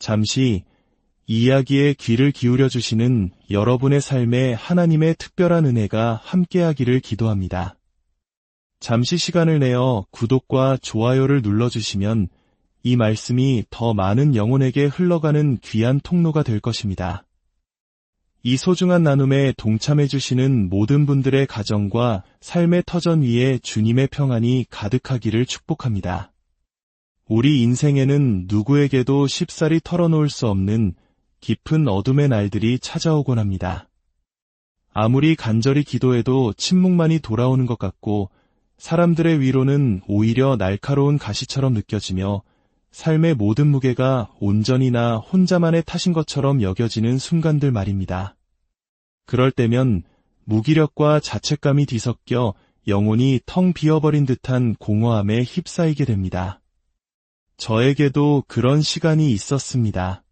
잠시 이 이야기에 귀를 기울여 주시는 여러분의 삶에 하나님의 특별한 은혜가 함께하기를 기도합니다. 잠시 시간을 내어 구독과 좋아요를 눌러주시면 이 말씀이 더 많은 영혼에게 흘러가는 귀한 통로가 될 것입니다. 이 소중한 나눔에 동참해주시는 모든 분들의 가정과 삶의 터전 위에 주님의 평안이 가득하기를 축복합니다. 우리 인생에는 누구에게도 쉽사리 털어놓을 수 없는 깊은 어둠의 날들이 찾아오곤 합니다. 아무리 간절히 기도해도 침묵만이 돌아오는 것 같고 사람들의 위로는 오히려 날카로운 가시처럼 느껴지며 삶의 모든 무게가 온전히 나 혼자만의 탓인 것처럼 여겨지는 순간들 말입니다. 그럴 때면 무기력과 자책감이 뒤섞여 영혼이 텅 비어버린 듯한 공허함에 휩싸이게 됩니다. 저에게도 그런 시간이 있었습니다.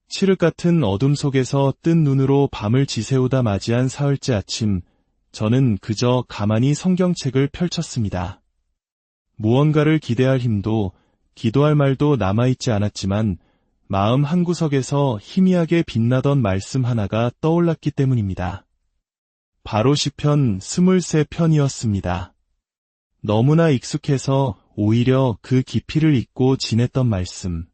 칠흑 같은 어둠 속에서 뜬 눈으로 밤을 지새우다 맞이한 사흘째 아침, 저는 그저 가만히 성경책을 펼쳤습니다. 무언가를 기대할 힘도 기도할 말도 남아있지 않았지만 마음 한구석에서 희미하게 빛나던 말씀 하나가 떠올랐기 때문입니다. 바로 시편 23편이었습니다. 너무나 익숙해서 오히려 그 깊이를 잊고 지냈던 말씀.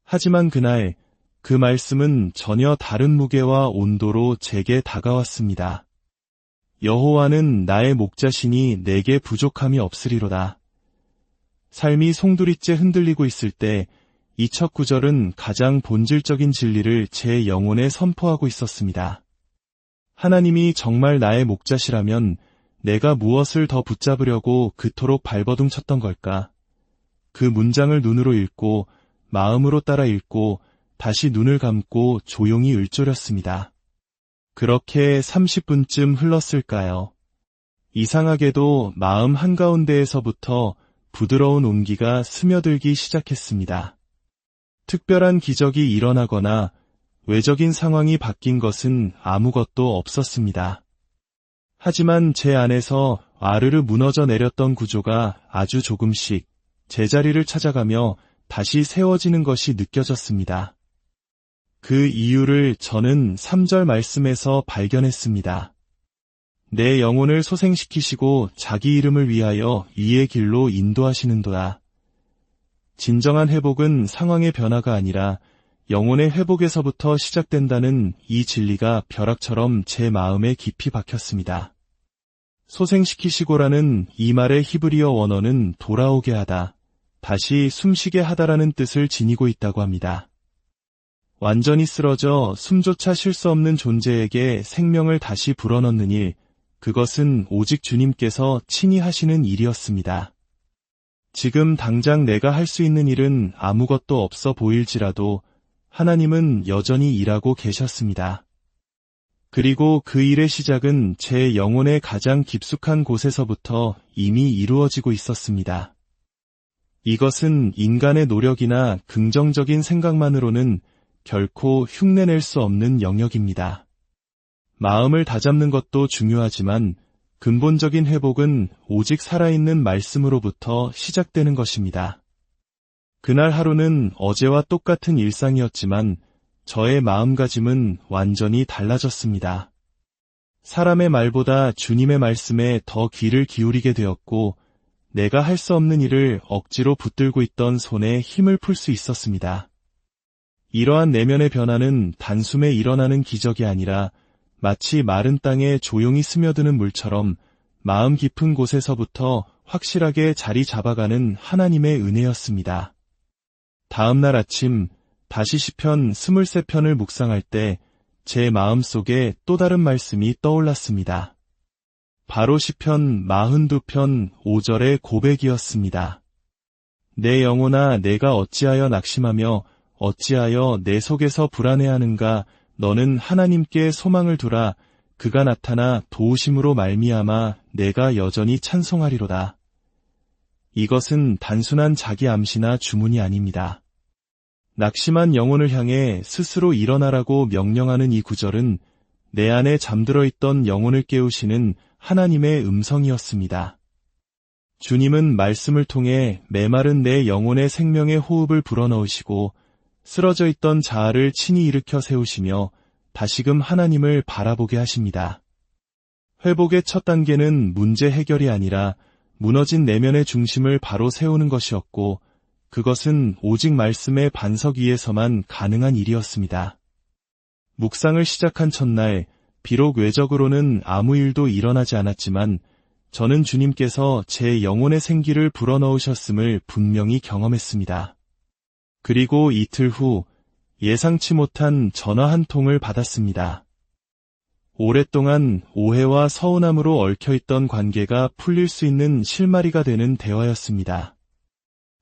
하지만 그날 그 말씀은 전혀 다른 무게와 온도로 제게 다가왔습니다. 여호와는 나의 목자시니 내게 부족함이 없으리로다. 삶이 송두리째 흔들리고 있을 때 이 첫 구절은 가장 본질적인 진리를 제 영혼에 선포하고 있었습니다. 하나님이 정말 나의 목자시라면 내가 무엇을 더 붙잡으려고 그토록 발버둥 쳤던 걸까? 그 문장을 눈으로 읽고 마음으로 따라 읽고 다시 눈을 감고 조용히 읊조렸습니다. 그렇게 30분쯤 흘렀을까요? 이상하게도 마음 한가운데에서부터 부드러운 온기가 스며들기 시작했습니다. 특별한 기적이 일어나거나 외적인 상황이 바뀐 것은 아무것도 없었습니다. 하지만 제 안에서 아르르 무너져 내렸던 구조가 아주 조금씩 제자리를 찾아가며 다시 세워지는 것이 느껴졌습니다. 그 이유를 저는 3절 말씀에서 발견했습니다. 내 영혼을 소생시키시고 자기 이름을 위하여 이의 길로 인도하시는도다. 진정한 회복은 상황의 변화가 아니라 영혼의 회복에서부터 시작된다는 이 진리가 벼락처럼 제 마음에 깊이 박혔습니다. 소생시키시고라는 이 말의 히브리어 원어는 돌아오게 하다, 다시 숨쉬게 하다라는 뜻을 지니고 있다고 합니다. 완전히 쓰러져 숨조차 쉴 수 없는 존재에게 생명을 다시 불어넣는 일, 그것은 오직 주님께서 친히 하시는 일이었습니다. 지금 당장 내가 할 수 있는 일은 아무것도 없어 보일지라도 하나님은 여전히 일하고 계셨습니다. 그리고 그 일의 시작은 제 영혼의 가장 깊숙한 곳에서부터 이미 이루어지고 있었습니다. 이것은 인간의 노력이나 긍정적인 생각만으로는 결코 흉내낼 수 없는 영역입니다. 마음을 다잡는 것도 중요하지만 근본적인 회복은 오직 살아있는 말씀으로부터 시작되는 것입니다. 그날 하루는 어제와 똑같은 일상이었지만 저의 마음가짐은 완전히 달라졌습니다. 사람의 말보다 주님의 말씀에 더 귀를 기울이게 되었고 내가 할 수 없는 일을 억지로 붙들고 있던 손에 힘을 풀 수 있었습니다. 이러한 내면의 변화는 단숨에 일어나는 기적이 아니라 마치 마른 땅에 조용히 스며드는 물처럼 마음 깊은 곳에서부터 확실하게 자리 잡아가는 하나님의 은혜였습니다. 다음 날 아침 다시 시편 23편을 묵상할 때 제 마음속에 또 다른 말씀이 떠올랐습니다. 바로 시편 42편 5절의 고백이었습니다. 내 영혼아 내가 어찌하여 낙심하며 어찌하여 내 속에서 불안해하는가. 너는 하나님께 소망을 두라. 그가 나타나 도우심으로 말미암아 내가 여전히 찬송하리로다. 이것은 단순한 자기 암시나 주문이 아닙니다. 낙심한 영혼을 향해 스스로 일어나라고 명령하는 이 구절은 내 안에 잠들어 있던 영혼을 깨우시는 하나님의 음성이었습니다. 주님은 말씀을 통해 메마른 내 영혼의 생명의 호흡을 불어넣으시고 쓰러져 있던 자아를 친히 일으켜 세우시며 다시금 하나님을 바라보게 하십니다. 회복의 첫 단계는 문제 해결이 아니라 무너진 내면의 중심을 바로 세우는 것이었고, 그것은 오직 말씀의 반석 위에서만 가능한 일이었습니다. 묵상을 시작한 첫날, 비록 외적으로는 아무 일도 일어나지 않았지만 저는 주님께서 제 영혼의 생기를 불어넣으셨음을 분명히 경험했습니다. 그리고 이틀 후 예상치 못한 전화 한 통을 받았습니다. 오랫동안 오해와 서운함으로 얽혀있던 관계가 풀릴 수 있는 실마리가 되는 대화였습니다.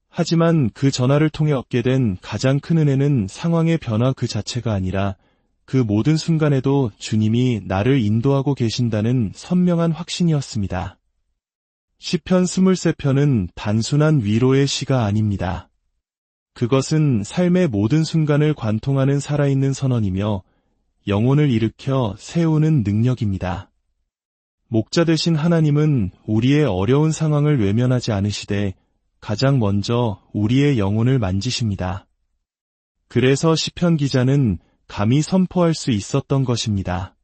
하지만 그 전화를 통해 얻게 된 가장 큰 은혜는 상황의 변화 그 자체가 아니라 그 모든 순간에도 주님이 나를 인도하고 계신다는 선명한 확신이었습니다. 시편 23편은 단순한 위로의 시가 아닙니다. 그것은 삶의 모든 순간을 관통하는 살아있는 선언이며 영혼을 일으켜 세우는 능력입니다. 목자 되신 하나님은 우리의 어려운 상황을 외면하지 않으시되 가장 먼저 우리의 영혼을 만지십니다. 그래서 시편 기자는 감히 선포할 수 있었던 것입니다.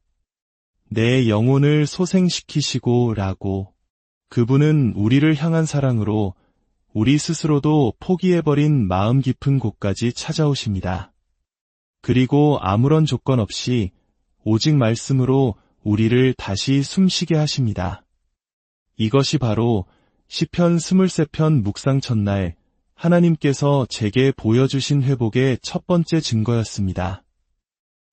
내 영혼을 소생시키시고 라고. 그분은 우리를 향한 사랑으로 우리 스스로도 포기해버린 마음 깊은 곳까지 찾아오십니다. 그리고 아무런 조건 없이 오직 말씀으로 우리를 다시 숨쉬게 하십니다. 이것이 바로 시편 23편 묵상 첫날 하나님께서 제게 보여주신 회복의 첫 번째 증거였습니다.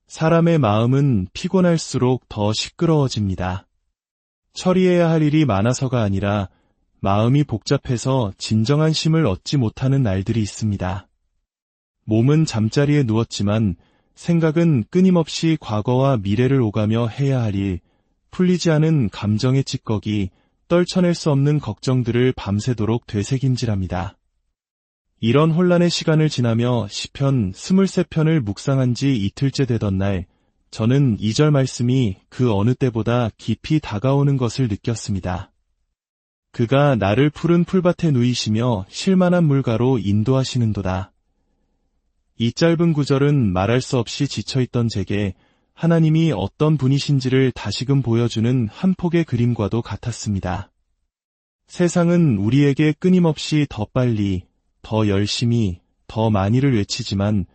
사람의 마음은 피곤할수록 더 시끄러워집니다. 처리해야 할 일이 많아서가 아니라 마음이 복잡해서 진정한 쉼을 얻지 못하는 날들이 있습니다. 몸은 잠자리에 누웠지만 생각은 끊임없이 과거와 미래를 오가며 해야 할 일, 풀리지 않은 감정의 찌꺼기, 떨쳐낼 수 없는 걱정들을 밤새도록 되새김질합니다. 이런 혼란의 시간을 지나며 시편 23편을 묵상한 지 이틀째 되던 날, 저는 2절 말씀이 그 어느 때보다 깊이 다가오는 것을 느꼈습니다. 그가 나를 푸른 풀밭에 누이시며 쉴만한 물가로 인도하시는도다. 이 짧은 구절은 말할 수 없이 지쳐있던 제게 하나님이 어떤 분이신지를 다시금 보여주는 한 폭의 그림과도 같았습니다. 세상은 우리에게 끊임없이 더 빨리, 더 열심히, 더 많이를 외치지만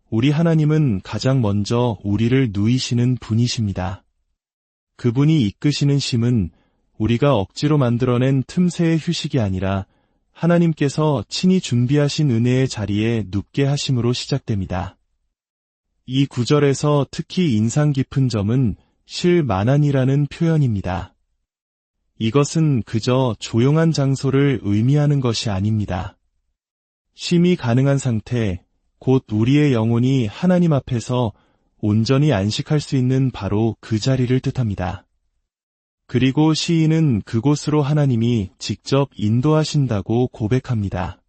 우리 하나님은 가장 먼저 우리를 누이시는 분이십니다. 그분이 이끄시는 쉼은 우리가 억지로 만들어낸 틈새의 휴식이 아니라 하나님께서 친히 준비하신 은혜의 자리에 눕게 하심으로 시작됩니다. 이 구절에서 특히 인상 깊은 점은 쉴 만한이라는 표현입니다. 이것은 그저 조용한 장소를 의미하는 것이 아닙니다. 쉼이 가능한 상태, 곧 우리의 영혼이 하나님 앞에서 온전히 안식할 수 있는 바로 그 자리를 뜻합니다. 그리고 시인은 그곳으로 하나님이 직접 인도하신다고 고백합니다.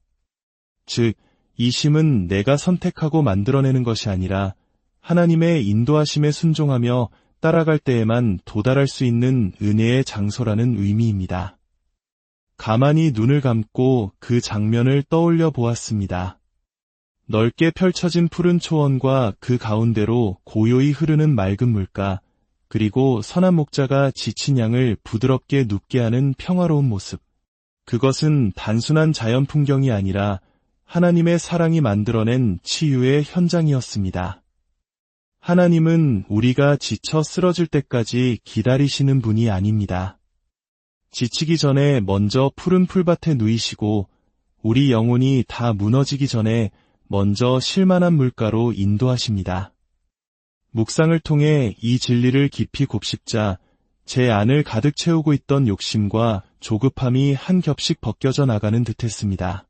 즉, 이 쉼은 내가 선택하고 만들어내는 것이 아니라 하나님의 인도하심에 순종하며 따라갈 때에만 도달할 수 있는 은혜의 장소라는 의미입니다. 가만히 눈을 감고 그 장면을 떠올려 보았습니다. 넓게 펼쳐진 푸른 초원과 그 가운데로 고요히 흐르는 맑은 물가, 그리고 선한 목자가 지친 양을 부드럽게 눕게 하는 평화로운 모습. 그것은 단순한 자연 풍경이 아니라 하나님의 사랑이 만들어낸 치유의 현장이었습니다. 하나님은 우리가 지쳐 쓰러질 때까지 기다리시는 분이 아닙니다. 지치기 전에 먼저 푸른 풀밭에 누이시고 우리 영혼이 다 무너지기 전에 먼저 쉴만한 물가로 인도하십니다. 묵상을 통해 이 진리를 깊이 곱씹자 제 안을 가득 채우고 있던 욕심과 조급함이 한 겹씩 벗겨져 나가는 듯했습니다.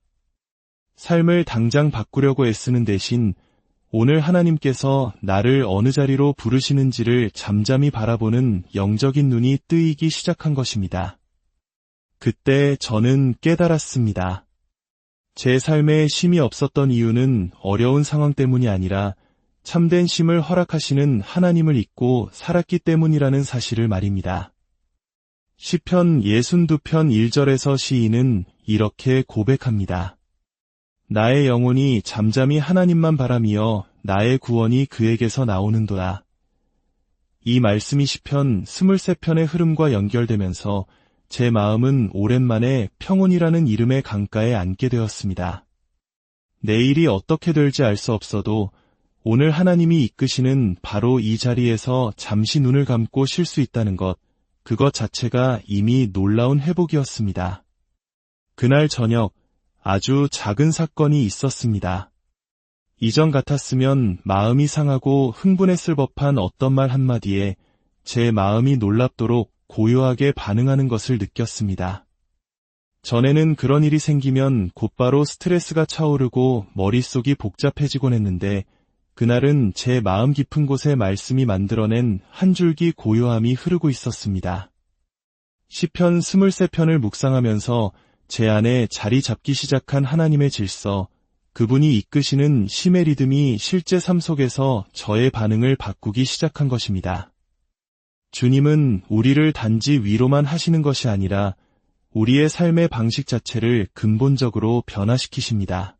삶을 당장 바꾸려고 애쓰는 대신 오늘 하나님께서 나를 어느 자리로 부르시는지를 잠잠히 바라보는 영적인 눈이 뜨이기 시작한 것입니다. 그때 저는 깨달았습니다. 제 삶에 쉼이 없었던 이유는 어려운 상황 때문이 아니라 참된 쉼을 허락하시는 하나님을 잊고 살았기 때문이라는 사실을 말입니다. 시편 62편 1절에서 시인은 이렇게 고백합니다. 나의 영혼이 잠잠히 하나님만 바라미어 나의 구원이 그에게서 나오는도다. 이 말씀이 시편 23편의 흐름과 연결되면서 제 마음은 오랜만에 평온이라는 이름의 강가에 앉게 되었습니다. 내일이 어떻게 될지 알 수 없어도 오늘 하나님이 이끄시는 바로 이 자리에서 잠시 눈을 감고 쉴 수 있다는 것, 그것 자체가 이미 놀라운 회복이었습니다. 그날 저녁 아주 작은 사건이 있었습니다. 이전 같았으면 마음이 상하고 흥분했을 법한 어떤 말 한마디에 제 마음이 놀랍도록 고요하게 반응하는 것을 느꼈습니다. 전에는 그런 일이 생기면 곧바로 스트레스가 차오르고 머릿속이 복잡해지곤 했는데 그날은 제 마음 깊은 곳에 말씀이 만들어낸 한 줄기 고요함이 흐르고 있었습니다. 시편 23편을 묵상하면서 제 안에 자리 잡기 시작한 하나님의 질서, 그분이 이끄시는 쉼의 리듬이 실제 삶 속에서 저의 반응을 바꾸기 시작한 것입니다. 주님은 우리를 단지 위로만 하시는 것이 아니라 우리의 삶의 방식 자체를 근본적으로 변화시키십니다.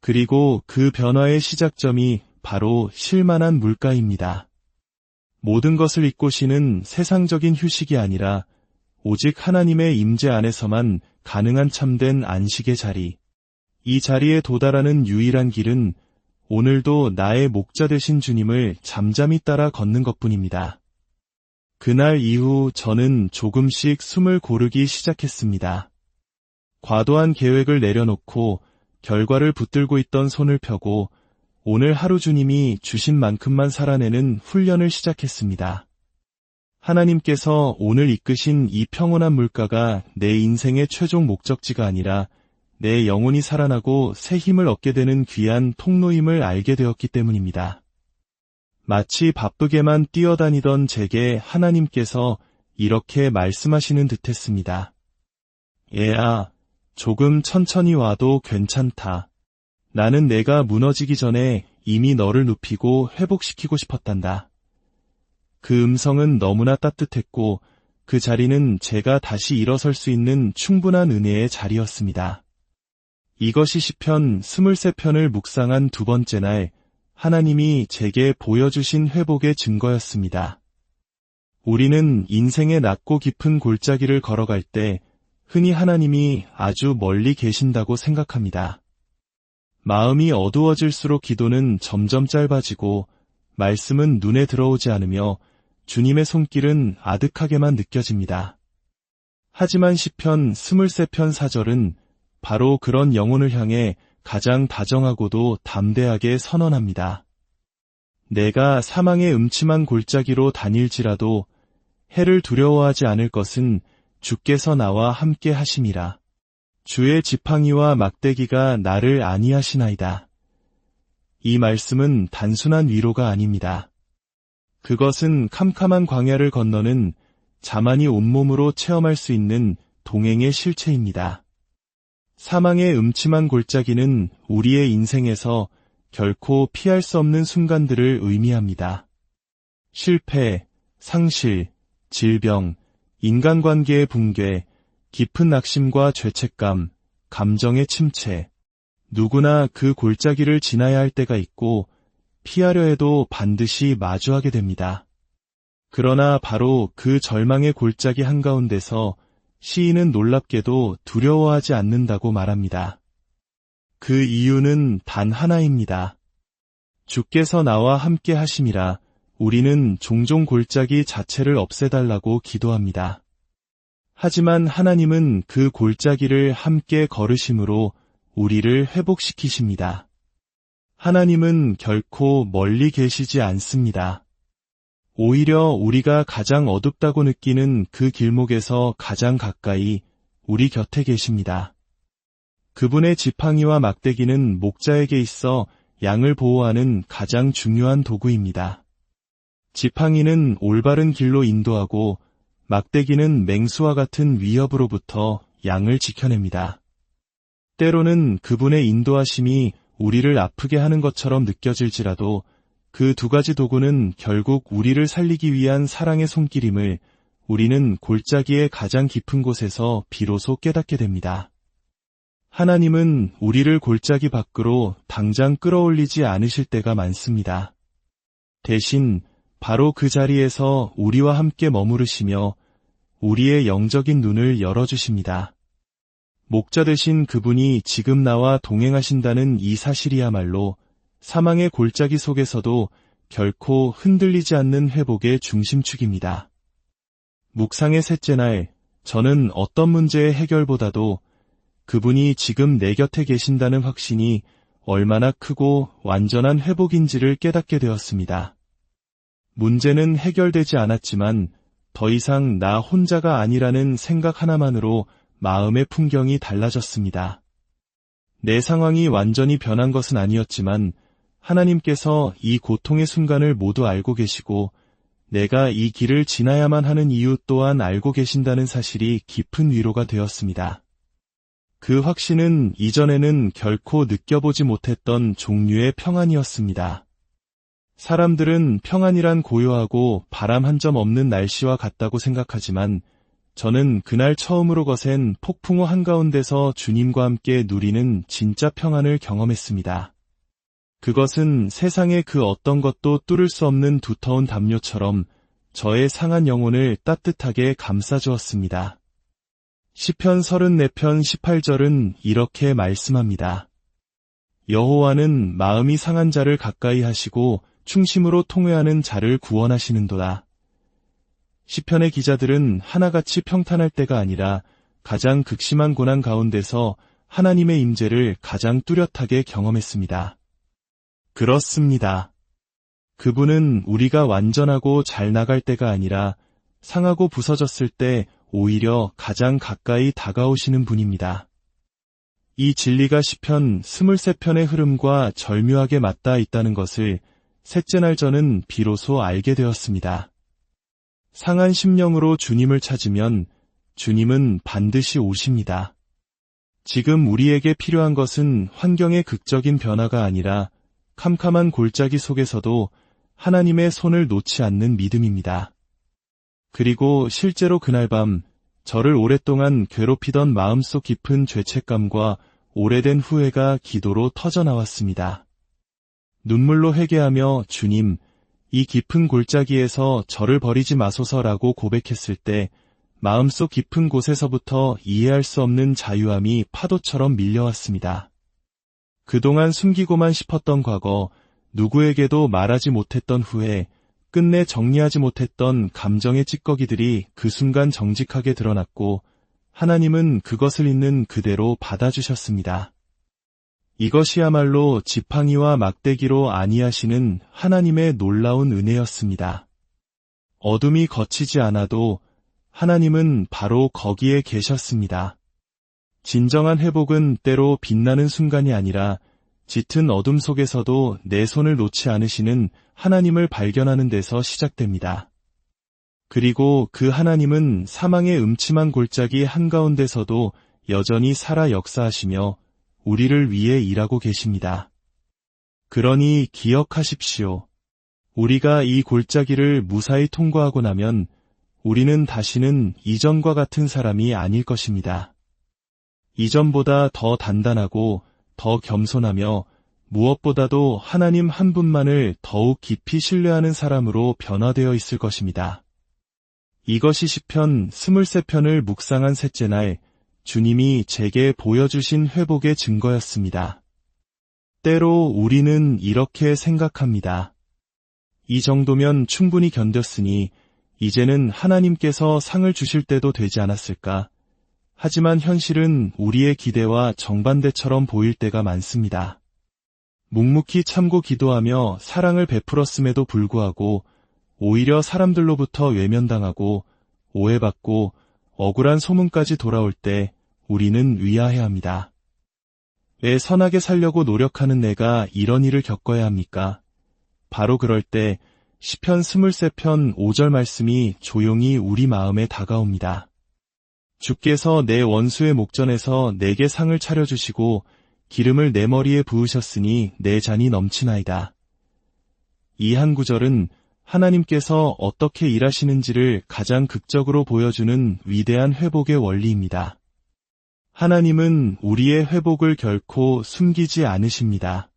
그리고 그 변화의 시작점이 바로 쉴만한 물가입니다. 모든 것을 잊고 쉬는 세상적인 휴식이 아니라 오직 하나님의 임재 안에서만 가능한 참된 안식의 자리. 이 자리에 도달하는 유일한 길은 오늘도 나의 목자 되신 주님을 잠잠히 따라 걷는 것뿐입니다. 그날 이후 저는 조금씩 숨을 고르기 시작했습니다. 과도한 계획을 내려놓고 결과를 붙들고 있던 손을 펴고 오늘 하루 주님이 주신 만큼만 살아내는 훈련을 시작했습니다. 하나님께서 오늘 이끄신 이 평온한 물가가 내 인생의 최종 목적지가 아니라 내 영혼이 살아나고 새 힘을 얻게 되는 귀한 통로임을 알게 되었기 때문입니다. 마치 바쁘게만 뛰어다니던 제게 하나님께서 이렇게 말씀하시는 듯했습니다. 얘야, 조금 천천히 와도 괜찮다. 나는 내가 무너지기 전에 이미 너를 눕히고 회복시키고 싶었단다. 그 음성은 너무나 따뜻했고 그 자리는 제가 다시 일어설 수 있는 충분한 은혜의 자리였습니다. 이것이 시편 23편을 묵상한 두 번째 날 하나님이 제게 보여주신 회복의 증거였습니다. 우리는 인생의 낮고 깊은 골짜기를 걸어갈 때 흔히 하나님이 아주 멀리 계신다고 생각합니다. 마음이 어두워질수록 기도는 점점 짧아지고 말씀은 눈에 들어오지 않으며 주님의 손길은 아득하게만 느껴집니다. 하지만 시편 23편 4절은 바로 그런 영혼을 향해 가장 다정하고도 담대하게 선언합니다. 내가 사망의 음침한 골짜기로 다닐지라도 해를 두려워하지 않을 것은 주께서 나와 함께 하심이라. 주의 지팡이와 막대기가 나를 안위하시나이다. 이 말씀은 단순한 위로가 아닙니다. 그것은 캄캄한 광야를 건너는 자만이 온몸으로 체험할 수 있는 동행의 실체입니다. 사망의 음침한 골짜기는 우리의 인생에서 결코 피할 수 없는 순간들을 의미합니다. 실패, 상실, 질병, 인간관계의 붕괴, 깊은 낙심과 죄책감, 감정의 침체. 누구나 그 골짜기를 지나야 할 때가 있고 피하려 해도 반드시 마주하게 됩니다. 그러나 바로 그 절망의 골짜기 한가운데서 시인은 놀랍게도 두려워하지 않는다고 말합니다. 그 이유는 단 하나입니다. 주께서 나와 함께 하심이라. 우리는 종종 골짜기 자체를 없애달라고 기도합니다. 하지만 하나님은 그 골짜기를 함께 걸으심으로 우리를 회복시키십니다. 하나님은 결코 멀리 계시지 않습니다. 오히려 우리가 가장 어둡다고 느끼는 그 길목에서 가장 가까이 우리 곁에 계십니다. 그분의 지팡이와 막대기는 목자에게 있어 양을 보호하는 가장 중요한 도구입니다. 지팡이는 올바른 길로 인도하고 막대기는 맹수와 같은 위협으로부터 양을 지켜냅니다. 때로는 그분의 인도하심이 우리를 아프게 하는 것처럼 느껴질지라도 그 두 가지 도구는 결국 우리를 살리기 위한 사랑의 손길임을 우리는 골짜기의 가장 깊은 곳에서 비로소 깨닫게 됩니다. 하나님은 우리를 골짜기 밖으로 당장 끌어올리지 않으실 때가 많습니다. 대신 바로 그 자리에서 우리와 함께 머무르시며 우리의 영적인 눈을 열어주십니다. 목자 되신 그분이 지금 나와 동행하신다는 이 사실이야말로 사망의 골짜기 속에서도 결코 흔들리지 않는 회복의 중심축입니다. 묵상의 셋째 날, 저는 어떤 문제의 해결보다도 그분이 지금 내 곁에 계신다는 확신이 얼마나 크고 완전한 회복인지를 깨닫게 되었습니다. 문제는 해결되지 않았지만 더 이상 나 혼자가 아니라는 생각 하나만으로 마음의 풍경이 달라졌습니다. 내 상황이 완전히 변한 것은 아니었지만 하나님께서 이 고통의 순간을 모두 알고 계시고 내가 이 길을 지나야만 하는 이유 또한 알고 계신다는 사실이 깊은 위로가 되었습니다. 그 확신은 이전에는 결코 느껴보지 못했던 종류의 평안이었습니다. 사람들은 평안이란 고요하고 바람 한 점 없는 날씨와 같다고 생각하지만 저는 그날 처음으로 거센 폭풍우 한가운데서 주님과 함께 누리는 진짜 평안을 경험했습니다. 그것은 세상의 그 어떤 것도 뚫을 수 없는 두터운 담요처럼 저의 상한 영혼을 따뜻하게 감싸주었습니다. 시편 34편 18절은 이렇게 말씀합니다. 여호와는 마음이 상한 자를 가까이 하시고 충심으로 통회하는 자를 구원하시는도다. 시편의 기자들은 하나같이 평탄할 때가 아니라 가장 극심한 고난 가운데서 하나님의 임재를 가장 뚜렷하게 경험했습니다. 그렇습니다. 그분은 우리가 완전하고 잘 나갈 때가 아니라 상하고 부서졌을 때 오히려 가장 가까이 다가오시는 분입니다. 이 진리가 시편 23편의 흐름과 절묘하게 맞닿아 있다는 것을 셋째 날 저는 비로소 알게 되었습니다. 상한 심령으로 주님을 찾으면 주님은 반드시 오십니다. 지금 우리에게 필요한 것은 환경의 극적인 변화가 아니라 캄캄한 골짜기 속에서도 하나님의 손을 놓지 않는 믿음입니다. 그리고 실제로 그날 밤 저를 오랫동안 괴롭히던 마음속 깊은 죄책감과 오래된 후회가 기도로 터져나왔습니다. 눈물로 회개하며 주님, 이 깊은 골짜기에서 저를 버리지 마소서라고 고백했을 때 마음속 깊은 곳에서부터 이해할 수 없는 자유함이 파도처럼 밀려왔습니다. 그동안 숨기고만 싶었던 과거, 누구에게도 말하지 못했던 후회, 끝내 정리하지 못했던 감정의 찌꺼기들이 그 순간 정직하게 드러났고 하나님은 그것을 있는 그대로 받아주셨습니다. 이것이야말로 지팡이와 막대기로 안위하시는 하나님의 놀라운 은혜였습니다. 어둠이 거치지 않아도 하나님은 바로 거기에 계셨습니다. 진정한 회복은 때로 빛나는 순간이 아니라 짙은 어둠 속에서도 내 손을 놓지 않으시는 하나님을 발견하는 데서 시작됩니다. 그리고 그 하나님은 사망의 음침한 골짜기 한가운데서도 여전히 살아 역사하시며 우리를 위해 일하고 계십니다. 그러니 기억하십시오. 우리가 이 골짜기를 무사히 통과하고 나면 우리는 다시는 이전과 같은 사람이 아닐 것입니다. 이전보다 더 단단하고 더 겸손하며 무엇보다도 하나님 한 분만을 더욱 깊이 신뢰하는 사람으로 변화되어 있을 것입니다. 이것이 시편 23편을 묵상한 셋째 날 주님이 제게 보여주신 회복의 증거였습니다. 때로 우리는 이렇게 생각합니다. 이 정도면 충분히 견뎠으니 이제는 하나님께서 상을 주실 때도 되지 않았을까? 하지만 현실은 우리의 기대와 정반대처럼 보일 때가 많습니다. 묵묵히 참고 기도하며 사랑을 베풀었음에도 불구하고 오히려 사람들로부터 외면당하고 오해받고 억울한 소문까지 돌아올 때 우리는 위아해합니다. 왜 선하게 살려고 노력하는 내가 이런 일을 겪어야 합니까? 바로 그럴 때 시편 23편 5절 말씀이 조용히 우리 마음에 다가옵니다. 주께서 내 원수의 목전에서 내게 상을 차려주시고 기름을 내 머리에 부으셨으니 내 잔이 넘치나이다. 이 한 구절은 하나님께서 어떻게 일하시는지를 가장 극적으로 보여주는 위대한 회복의 원리입니다. 하나님은 우리의 회복을 결코 숨기지 않으십니다.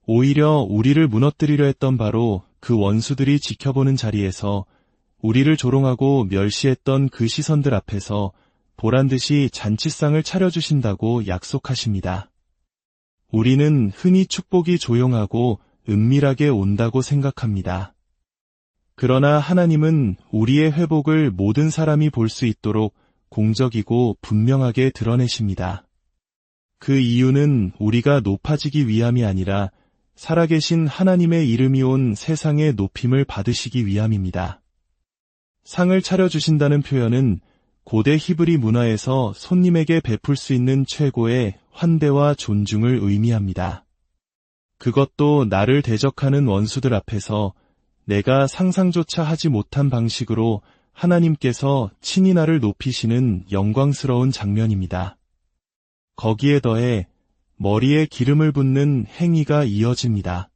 오히려 우리를 무너뜨리려 했던 바로 그 원수들이 지켜보는 자리에서 우리를 조롱하고 멸시했던 그 시선들 앞에서 보란듯이 잔치상을 차려주신다고 약속하십니다. 우리는 흔히 축복이 조용하고 은밀하게 온다고 생각합니다. 그러나 하나님은 우리의 회복을 모든 사람이 볼 수 있도록 공적이고 분명하게 드러내십니다. 그 이유는 우리가 높아지기 위함이 아니라 살아계신 하나님의 이름이 온 세상의 높임을 받으시기 위함입니다. 상을 차려주신다는 표현은 고대 히브리 문화에서 손님에게 베풀 수 있는 최고의 환대와 존중을 의미합니다. 그것도 나를 대적하는 원수들 앞에서 내가 상상조차 하지 못한 방식으로 하나님께서 친히 나를 높이시는 영광스러운 장면입니다. 거기에 더해 머리에 기름을 붓는 행위가 이어집니다.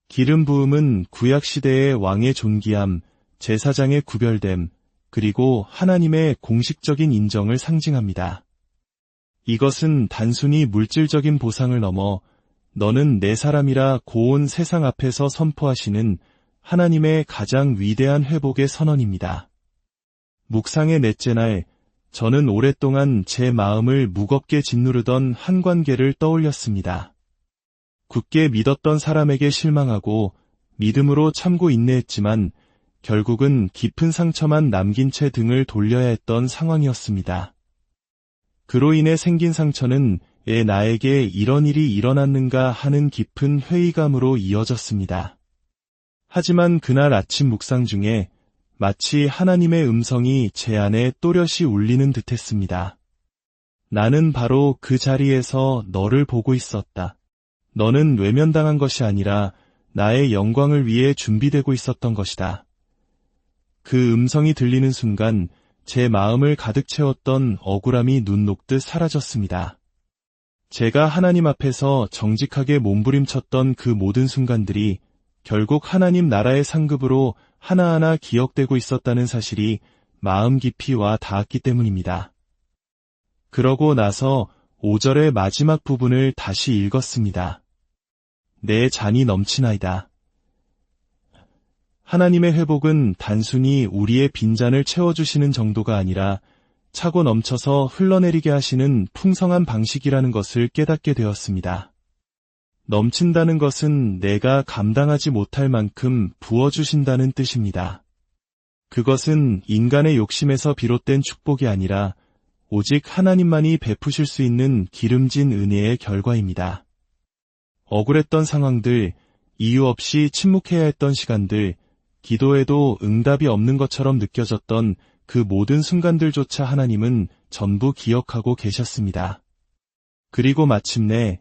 기름 부음은 구약시대의 왕의 존귀함, 제사장의 구별됨, 그리고 하나님의 공식적인 인정을 상징합니다. 이것은 단순히 물질적인 보상을 넘어 너는 내 사람이라 고온 세상 앞에서 선포하시는 하나님의 가장 위대한 회복의 선언입니다. 묵상의 넷째 날, 저는 오랫동안 제 마음을 무겁게 짓누르던 한 관계를 떠올렸습니다. 굳게 믿었던 사람에게 실망하고 믿음으로 참고 인내했지만 결국은 깊은 상처만 남긴 채 등을 돌려야 했던 상황이었습니다. 그로 인해 생긴 상처는 왜 나에게 이런 일이 일어났는가 하는 깊은 회의감으로 이어졌습니다. 하지만 그날 아침 묵상 중에 마치 하나님의 음성이 제 안에 또렷이 울리는 듯했습니다. 나는 바로 그 자리에서 너를 보고 있었다. 너는 외면당한 것이 아니라 나의 영광을 위해 준비되고 있었던 것이다. 그 음성이 들리는 순간 제 마음을 가득 채웠던 억울함이 눈 녹듯 사라졌습니다. 제가 하나님 앞에서 정직하게 몸부림쳤던 그 모든 순간들이 결국 하나님 나라의 상급으로 하나하나 기억되고 있었다는 사실이 마음 깊이 와 닿았기 때문입니다. 그러고 나서 5절의 마지막 부분을 다시 읽었습니다. 내 잔이 넘치나이다. 하나님의 회복은 단순히 우리의 빈잔을 채워주시는 정도가 아니라 차고 넘쳐서 흘러내리게 하시는 풍성한 방식이라는 것을 깨닫게 되었습니다. 넘친다는 것은 내가 감당하지 못할 만큼 부어주신다는 뜻입니다. 그것은 인간의 욕심에서 비롯된 축복이 아니라 오직 하나님만이 베푸실 수 있는 기름진 은혜의 결과입니다. 억울했던 상황들, 이유 없이 침묵해야 했던 시간들, 기도해도 응답이 없는 것처럼 느껴졌던 그 모든 순간들조차 하나님은 전부 기억하고 계셨습니다. 그리고 마침내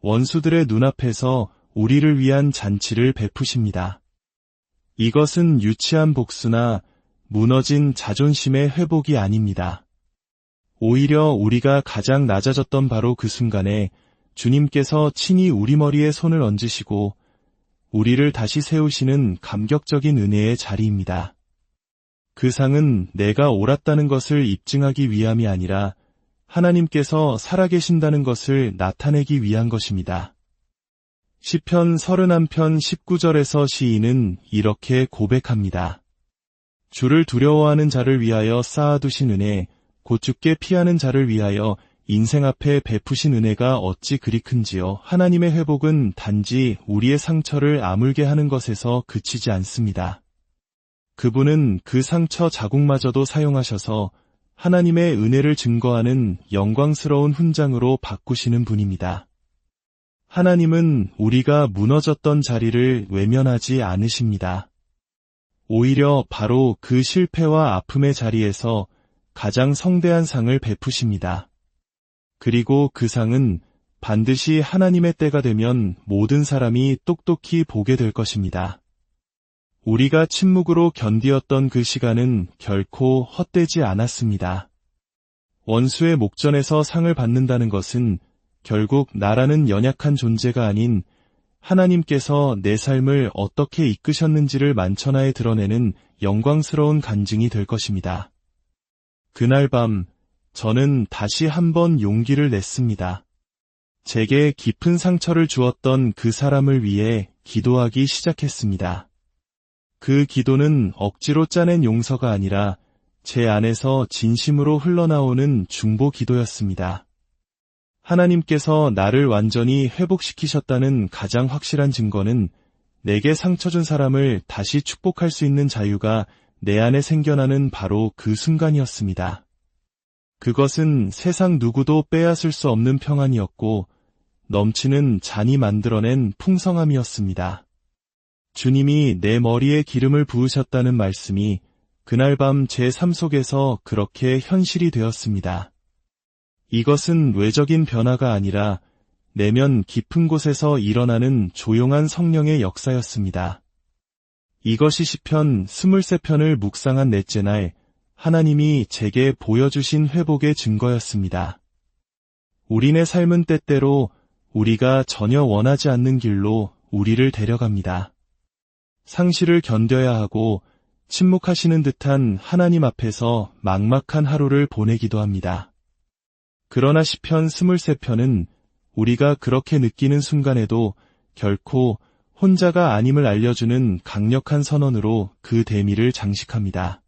원수들의 눈앞에서 우리를 위한 잔치를 베푸십니다. 이것은 유치한 복수나 무너진 자존심의 회복이 아닙니다. 오히려 우리가 가장 낮아졌던 바로 그 순간에 주님께서 친히 우리 머리에 손을 얹으시고 우리를 다시 세우시는 감격적인 은혜의 자리입니다. 그 상은 내가 옳았다는 것을 입증하기 위함이 아니라 하나님께서 살아계신다는 것을 나타내기 위한 것입니다. 시편 31편 19절에서 시인은 이렇게 고백합니다. 주를 두려워하는 자를 위하여 쌓아두신 은혜, 곧 주께 피하는 자를 위하여 인생 앞에 베푸신 은혜가 어찌 그리 큰지요. 하나님의 회복은 단지 우리의 상처를 아물게 하는 것에서 그치지 않습니다. 그분은 그 상처 자국마저도 사용하셔서 하나님의 은혜를 증거하는 영광스러운 훈장으로 바꾸시는 분입니다. 하나님은 우리가 무너졌던 자리를 외면하지 않으십니다. 오히려 바로 그 실패와 아픔의 자리에서 가장 성대한 상을 베푸십니다. 그리고 그 상은 반드시 하나님의 때가 되면 모든 사람이 똑똑히 보게 될 것입니다. 우리가 침묵으로 견디었던 그 시간은 결코 헛되지 않았습니다. 원수의 목전에서 상을 받는다는 것은 결국 나라는 연약한 존재가 아닌 하나님께서 내 삶을 어떻게 이끄셨는지를 만천하에 드러내는 영광스러운 간증이 될 것입니다. 그날 밤 저는 다시 한번 용기를 냈습니다. 제게 깊은 상처를 주었던 그 사람을 위해 기도하기 시작했습니다. 그 기도는 억지로 짜낸 용서가 아니라 제 안에서 진심으로 흘러나오는 중보 기도였습니다. 하나님께서 나를 완전히 회복시키셨다는 가장 확실한 증거는 내게 상처 준 사람을 다시 축복할 수 있는 자유가 내 안에 생겨나는 바로 그 순간이었습니다. 그것은 세상 누구도 빼앗을 수 없는 평안이었고 넘치는 잔이 만들어낸 풍성함이었습니다. 주님이 내 머리에 기름을 부으셨다는 말씀이 그날 밤 제 삶 속에서 그렇게 현실이 되었습니다. 이것은 외적인 변화가 아니라 내면 깊은 곳에서 일어나는 조용한 성령의 역사였습니다. 이것이 시편 23편을 묵상한 넷째 날 하나님이 제게 보여주신 회복의 증거였습니다. 우리네 삶은 때때로 우리가 전혀 원하지 않는 길로 우리를 데려갑니다. 상실을 견뎌야 하고 침묵하시는 듯한 하나님 앞에서 막막한 하루를 보내기도 합니다. 그러나 시편 23편은 우리가 그렇게 느끼는 순간에도 결코 혼자가 아님을 알려주는 강력한 선언으로 그 대미를 장식합니다.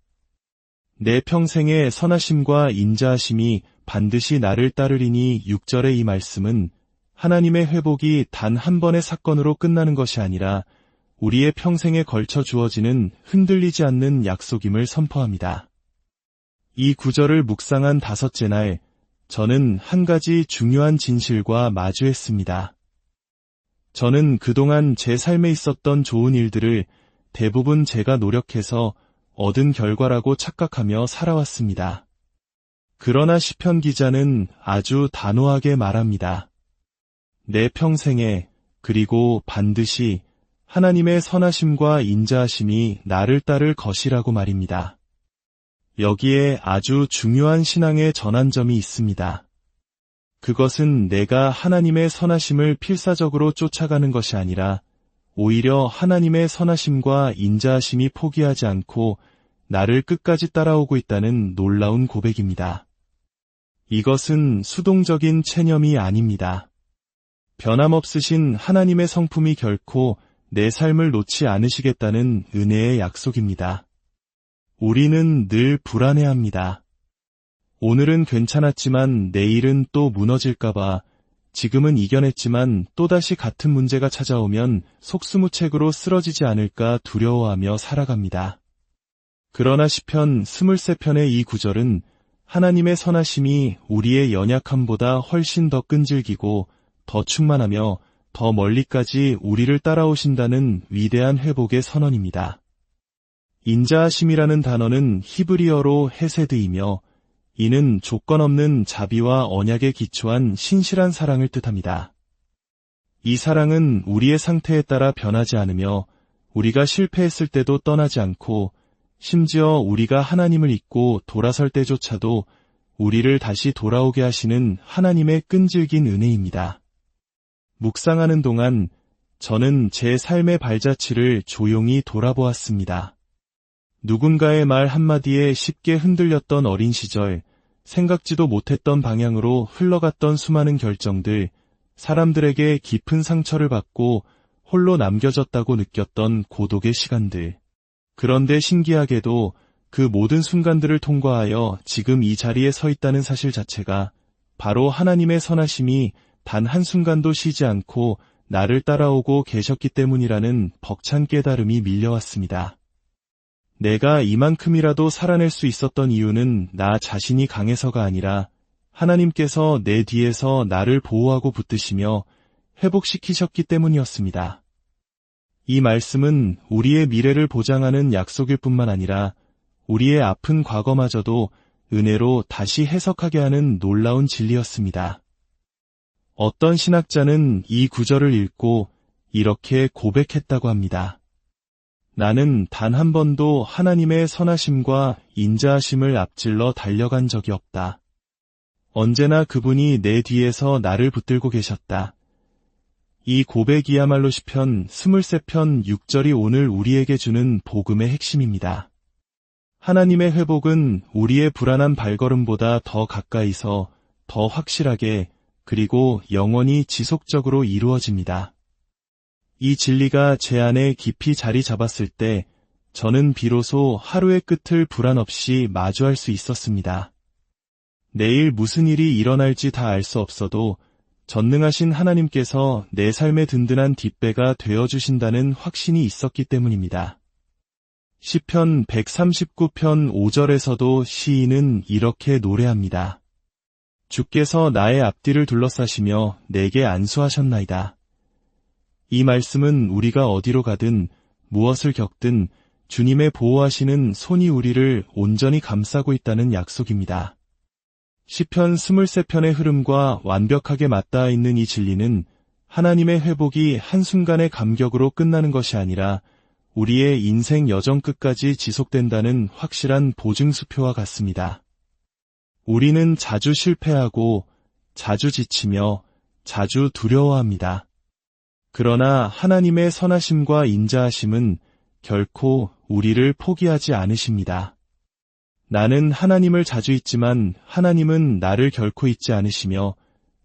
내 평생의 선하심과 인자하심이 반드시 나를 따르리니 6절의 이 말씀은 하나님의 회복이 단 한 번의 사건으로 끝나는 것이 아니라 우리의 평생에 걸쳐 주어지는 흔들리지 않는 약속임을 선포합니다. 이 구절을 묵상한 다섯째 날, 저는 한 가지 중요한 진실과 마주했습니다. 저는 그동안 제 삶에 있었던 좋은 일들을 대부분 제가 노력해서 얻은 결과라고 착각하며 살아왔습니다. 그러나 시편 기자는 아주 단호하게 말합니다. 내 평생에 그리고 반드시 하나님의 선하심과 인자하심이 나를 따를 것이라고 말입니다. 여기에 아주 중요한 신앙의 전환점이 있습니다. 그것은 내가 하나님의 선하심을 필사적으로 쫓아가는 것이 아니라 오히려 하나님의 선하심과 인자하심이 포기하지 않고 나를 끝까지 따라오고 있다는 놀라운 고백입니다. 이것은 수동적인 체념이 아닙니다. 변함없으신 하나님의 성품이 결코 내 삶을 놓지 않으시겠다는 은혜의 약속입니다. 우리는 늘 불안해합니다. 오늘은 괜찮았지만 내일은 또 무너질까봐, 지금은 이겨냈지만 또다시 같은 문제가 찾아오면 속수무책으로 쓰러지지 않을까 두려워하며 살아갑니다. 그러나 시편 23편의 이 구절은 하나님의 선하심이 우리의 연약함보다 훨씬 더 끈질기고 더 충만하며 더 멀리까지 우리를 따라오신다는 위대한 회복의 선언입니다. 인자하심이라는 단어는 히브리어로 헤세드이며 이는 조건 없는 자비와 언약에 기초한 신실한 사랑을 뜻합니다. 이 사랑은 우리의 상태에 따라 변하지 않으며 우리가 실패했을 때도 떠나지 않고 심지어 우리가 하나님을 잊고 돌아설 때조차도 우리를 다시 돌아오게 하시는 하나님의 끈질긴 은혜입니다. 묵상하는 동안 저는 제 삶의 발자취를 조용히 돌아보았습니다. 누군가의 말 한마디에 쉽게 흔들렸던 어린 시절, 생각지도 못했던 방향으로 흘러갔던 수많은 결정들, 사람들에게 깊은 상처를 받고 홀로 남겨졌다고 느꼈던 고독의 시간들. 그런데 신기하게도 그 모든 순간들을 통과하여 지금 이 자리에 서 있다는 사실 자체가 바로 하나님의 선하심이 단 한순간도 쉬지 않고 나를 따라오고 계셨기 때문이라는 벅찬 깨달음이 밀려왔습니다. 내가 이만큼이라도 살아낼 수 있었던 이유는 나 자신이 강해서가 아니라 하나님께서 내 뒤에서 나를 보호하고 붙드시며 회복시키셨기 때문이었습니다. 이 말씀은 우리의 미래를 보장하는 약속일 뿐만 아니라 우리의 아픈 과거마저도 은혜로 다시 해석하게 하는 놀라운 진리였습니다. 어떤 신학자는 이 구절을 읽고 이렇게 고백했다고 합니다. 나는 단 한 번도 하나님의 선하심과 인자하심을 앞질러 달려간 적이 없다. 언제나 그분이 내 뒤에서 나를 붙들고 계셨다. 이 고백이야말로 시편 23편 6절이 오늘 우리에게 주는 복음의 핵심입니다. 하나님의 회복은 우리의 불안한 발걸음보다 더 가까이서 더 확실하게 그리고 영원히 지속적으로 이루어집니다. 이 진리가 제 안에 깊이 자리 잡았을 때 저는 비로소 하루의 끝을 불안 없이 마주할 수 있었습니다. 내일 무슨 일이 일어날지 다 알 수 없어도 전능하신 하나님께서 내 삶의 든든한 뒷배가 되어주신다는 확신이 있었기 때문입니다. 시편 139편 5절에서도 시인은 이렇게 노래합니다. 주께서 나의 앞뒤를 둘러싸시며 내게 안수하셨나이다. 이 말씀은 우리가 어디로 가든 무엇을 겪든 주님의 보호하시는 손이 우리를 온전히 감싸고 있다는 약속입니다. 시편 23편의 흐름과 완벽하게 맞닿아 있는 이 진리는 하나님의 회복이 한순간의 감격으로 끝나는 것이 아니라 우리의 인생 여정 끝까지 지속된다는 확실한 보증수표와 같습니다. 우리는 자주 실패하고 자주 지치며 자주 두려워합니다. 그러나 하나님의 선하심과 인자하심은 결코 우리를 포기하지 않으십니다. 나는 하나님을 자주 잊지만 하나님은 나를 결코 잊지 않으시며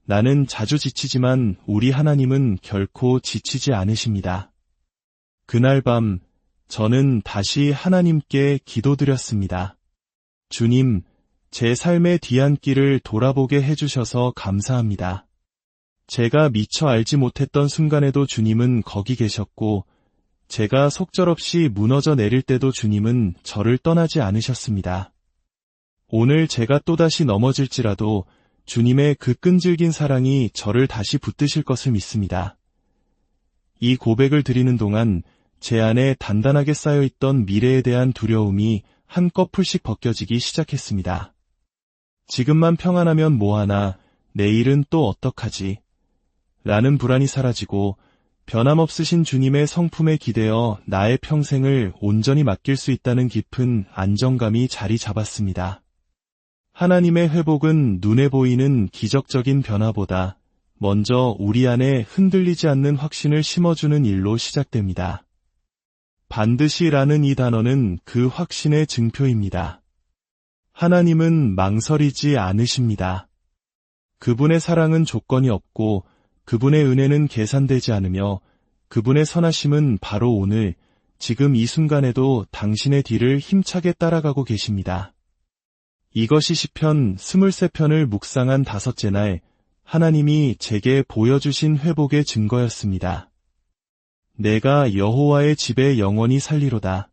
나는 자주 지치지만 우리 하나님은 결코 지치지 않으십니다. 그날 밤 저는 다시 하나님께 기도드렸습니다. 주님, 제 삶의 뒤안길을 돌아보게 해주셔서 감사합니다. 제가 미처 알지 못했던 순간에도 주님은 거기 계셨고 제가 속절없이 무너져 내릴 때도 주님은 저를 떠나지 않으셨습니다. 오늘 제가 또다시 넘어질지라도 주님의 그 끈질긴 사랑이 저를 다시 붙드실 것을 믿습니다. 이 고백을 드리는 동안 제 안에 단단하게 쌓여있던 미래에 대한 두려움이 한꺼풀씩 벗겨지기 시작했습니다. 지금만 평안하면 뭐하나 내일은 또 어떡하지? 라는 불안이 사라지고 변함없으신 주님의 성품에 기대어 나의 평생을 온전히 맡길 수 있다는 깊은 안정감이 자리 잡았습니다. 하나님의 회복은 눈에 보이는 기적적인 변화보다 먼저 우리 안에 흔들리지 않는 확신을 심어주는 일로 시작됩니다. 반드시라는 이 단어는 그 확신의 증표입니다. 하나님은 망설이지 않으십니다. 그분의 사랑은 조건이 없고 그분의 은혜는 계산되지 않으며 그분의 선하심은 바로 오늘, 지금 이 순간에도 당신의 뒤를 힘차게 따라가고 계십니다. 이것이 시편 23편을 묵상한 다섯째 날, 하나님이 제게 보여주신 회복의 증거였습니다. 내가 여호와의 집에 영원히 살리로다.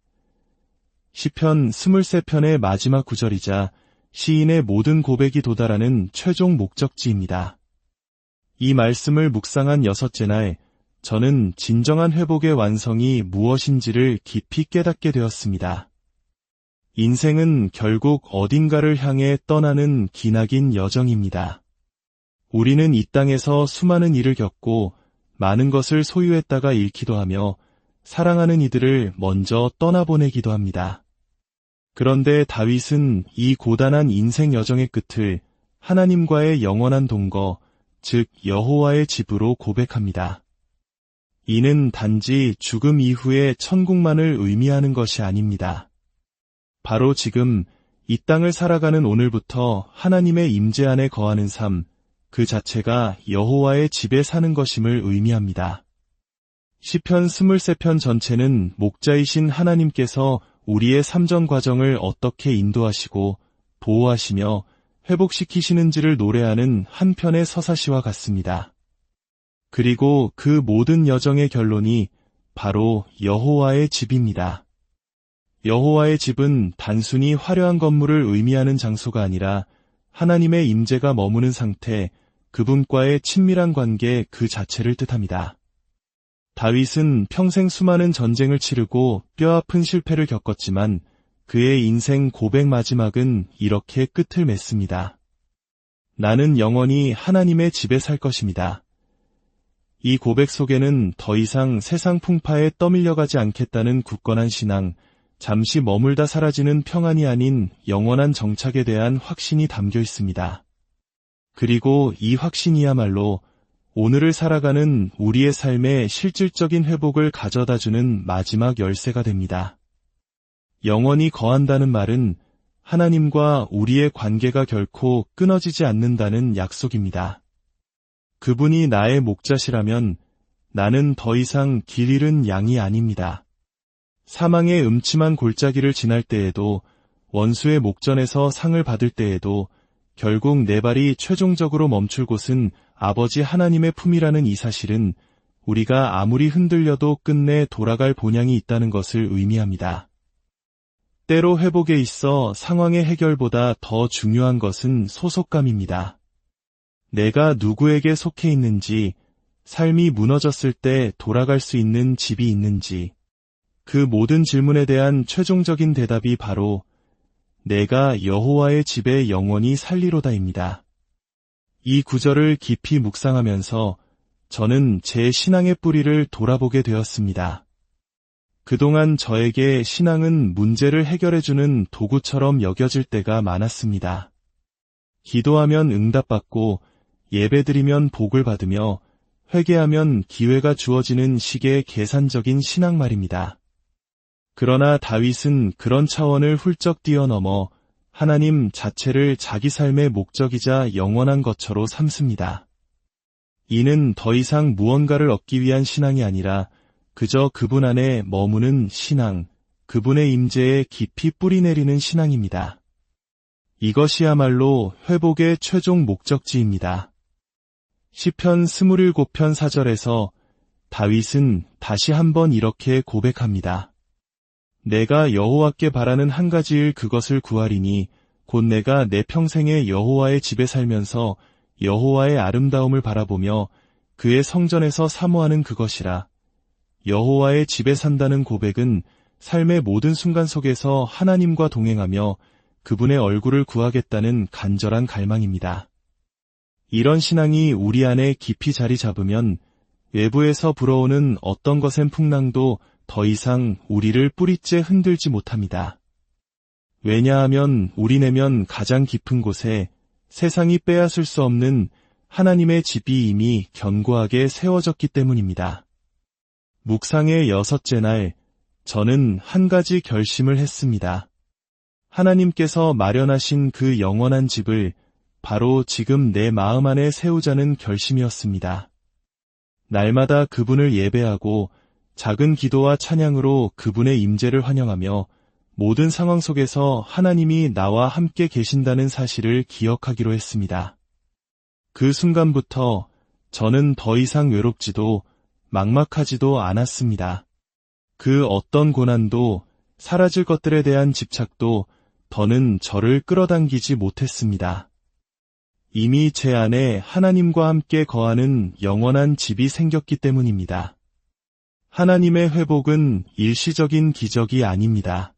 시편 23편의 마지막 구절이자 시인의 모든 고백이 도달하는 최종 목적지입니다. 이 말씀을 묵상한 여섯째 날, 저는 진정한 회복의 완성이 무엇인지를 깊이 깨닫게 되었습니다. 인생은 결국 어딘가를 향해 떠나는 기나긴 여정입니다. 우리는 이 땅에서 수많은 일을 겪고 많은 것을 소유했다가 잃기도 하며 사랑하는 이들을 먼저 떠나보내기도 합니다. 그런데 다윗은 이 고단한 인생 여정의 끝을 하나님과의 영원한 동거, 즉 여호와의 집으로 고백합니다. 이는 단지 죽음 이후의 천국만을 의미하는 것이 아닙니다. 바로 지금 이 땅을 살아가는 오늘부터 하나님의 임재 안에 거하는 삶, 그 자체가 여호와의 집에 사는 것임을 의미합니다. 시편 23편 전체는 목자이신 하나님께서 우리의 삶전 과정을 어떻게 인도하시고 보호하시며 회복시키시는지를 노래하는 한 편의 서사시와 같습니다. 그리고 그 모든 여정의 결론이 바로 여호와의 집입니다. 여호와의 집은 단순히 화려한 건물을 의미하는 장소가 아니라 하나님의 임재가 머무는 상태, 그분과의 친밀한 관계 그 자체를 뜻합니다. 다윗은 평생 수많은 전쟁을 치르고 뼈아픈 실패를 겪었지만 그의 인생 고백 마지막은 이렇게 끝을 맺습니다. 나는 영원히 하나님의 집에 살 것입니다. 이 고백 속에는 더 이상 세상 풍파에 떠밀려가지 않겠다는 굳건한 신앙, 잠시 머물다 사라지는 평안이 아닌 영원한 정착에 대한 확신이 담겨 있습니다. 그리고 이 확신이야말로 오늘을 살아가는 우리의 삶의 실질적인 회복을 가져다주는 마지막 열쇠가 됩니다. 영원히 거한다는 말은 하나님과 우리의 관계가 결코 끊어지지 않는다는 약속입니다. 그분이 나의 목자시라면 나는 더 이상 길 잃은 양이 아닙니다. 사망의 음침한 골짜기를 지날 때에도, 원수의 목전에서 상을 받을 때에도 결국 내 발이 최종적으로 멈출 곳은 아버지 하나님의 품이라는 이 사실은 우리가 아무리 흔들려도 끝내 돌아갈 본향이 있다는 것을 의미합니다. 때로 회복에 있어 상황의 해결보다 더 중요한 것은 소속감입니다. 내가 누구에게 속해 있는지, 삶이 무너졌을 때 돌아갈 수 있는 집이 있는지, 그 모든 질문에 대한 최종적인 대답이 바로 내가 여호와의 집에 영원히 살리로다입니다. 이 구절을 깊이 묵상하면서 저는 제 신앙의 뿌리를 돌아보게 되었습니다. 그동안 저에게 신앙은 문제를 해결해주는 도구처럼 여겨질 때가 많았습니다. 기도하면 응답받고 예배드리면 복을 받으며 회개하면 기회가 주어지는 식의 계산적인 신앙 말입니다. 그러나 다윗은 그런 차원을 훌쩍 뛰어넘어 하나님 자체를 자기 삶의 목적이자 영원한 거처로 삼습니다. 이는 더 이상 무언가를 얻기 위한 신앙이 아니라 그저 그분 안에 머무는 신앙, 그분의 임재에 깊이 뿌리내리는 신앙입니다. 이것이야말로 회복의 최종 목적지입니다. 시편 27편 4절에서 다윗은 다시 한번 이렇게 고백합니다. 내가 여호와께 바라는 한 가지 일 그것을 구하리니 곧 내가 내 평생에 여호와의 집에 살면서 여호와의 아름다움을 바라보며 그의 성전에서 사모하는 그것이라. 여호와의 집에 산다는 고백은 삶의 모든 순간 속에서 하나님과 동행하며 그분의 얼굴을 구하겠다는 간절한 갈망입니다. 이런 신앙이 우리 안에 깊이 자리 잡으면 외부에서 불어오는 어떤 것의 풍랑도 더 이상 우리를 뿌리째 흔들지 못합니다. 왜냐하면 우리 내면 가장 깊은 곳에 세상이 빼앗을 수 없는 하나님의 집이 이미 견고하게 세워졌기 때문입니다. 묵상의 6째 날, 저는 한 가지 결심을 했습니다. 하나님께서 마련하신 그 영원한 집을 바로 지금 내 마음 안에 세우자는 결심이었습니다. 날마다 그분을 예배하고 작은 기도와 찬양으로 그분의 임재를 환영하며 모든 상황 속에서 하나님이 나와 함께 계신다는 사실을 기억하기로 했습니다. 그 순간부터 저는 더 이상 외롭지도 막막하지도 않았습니다. 그 어떤 고난도 사라질 것들에 대한 집착도 더는 저를 끌어당기지 못했습니다. 이미 제 안에 하나님과 함께 거하는 영원한 집이 생겼기 때문입니다. 하나님의 회복은 일시적인 기적이 아닙니다.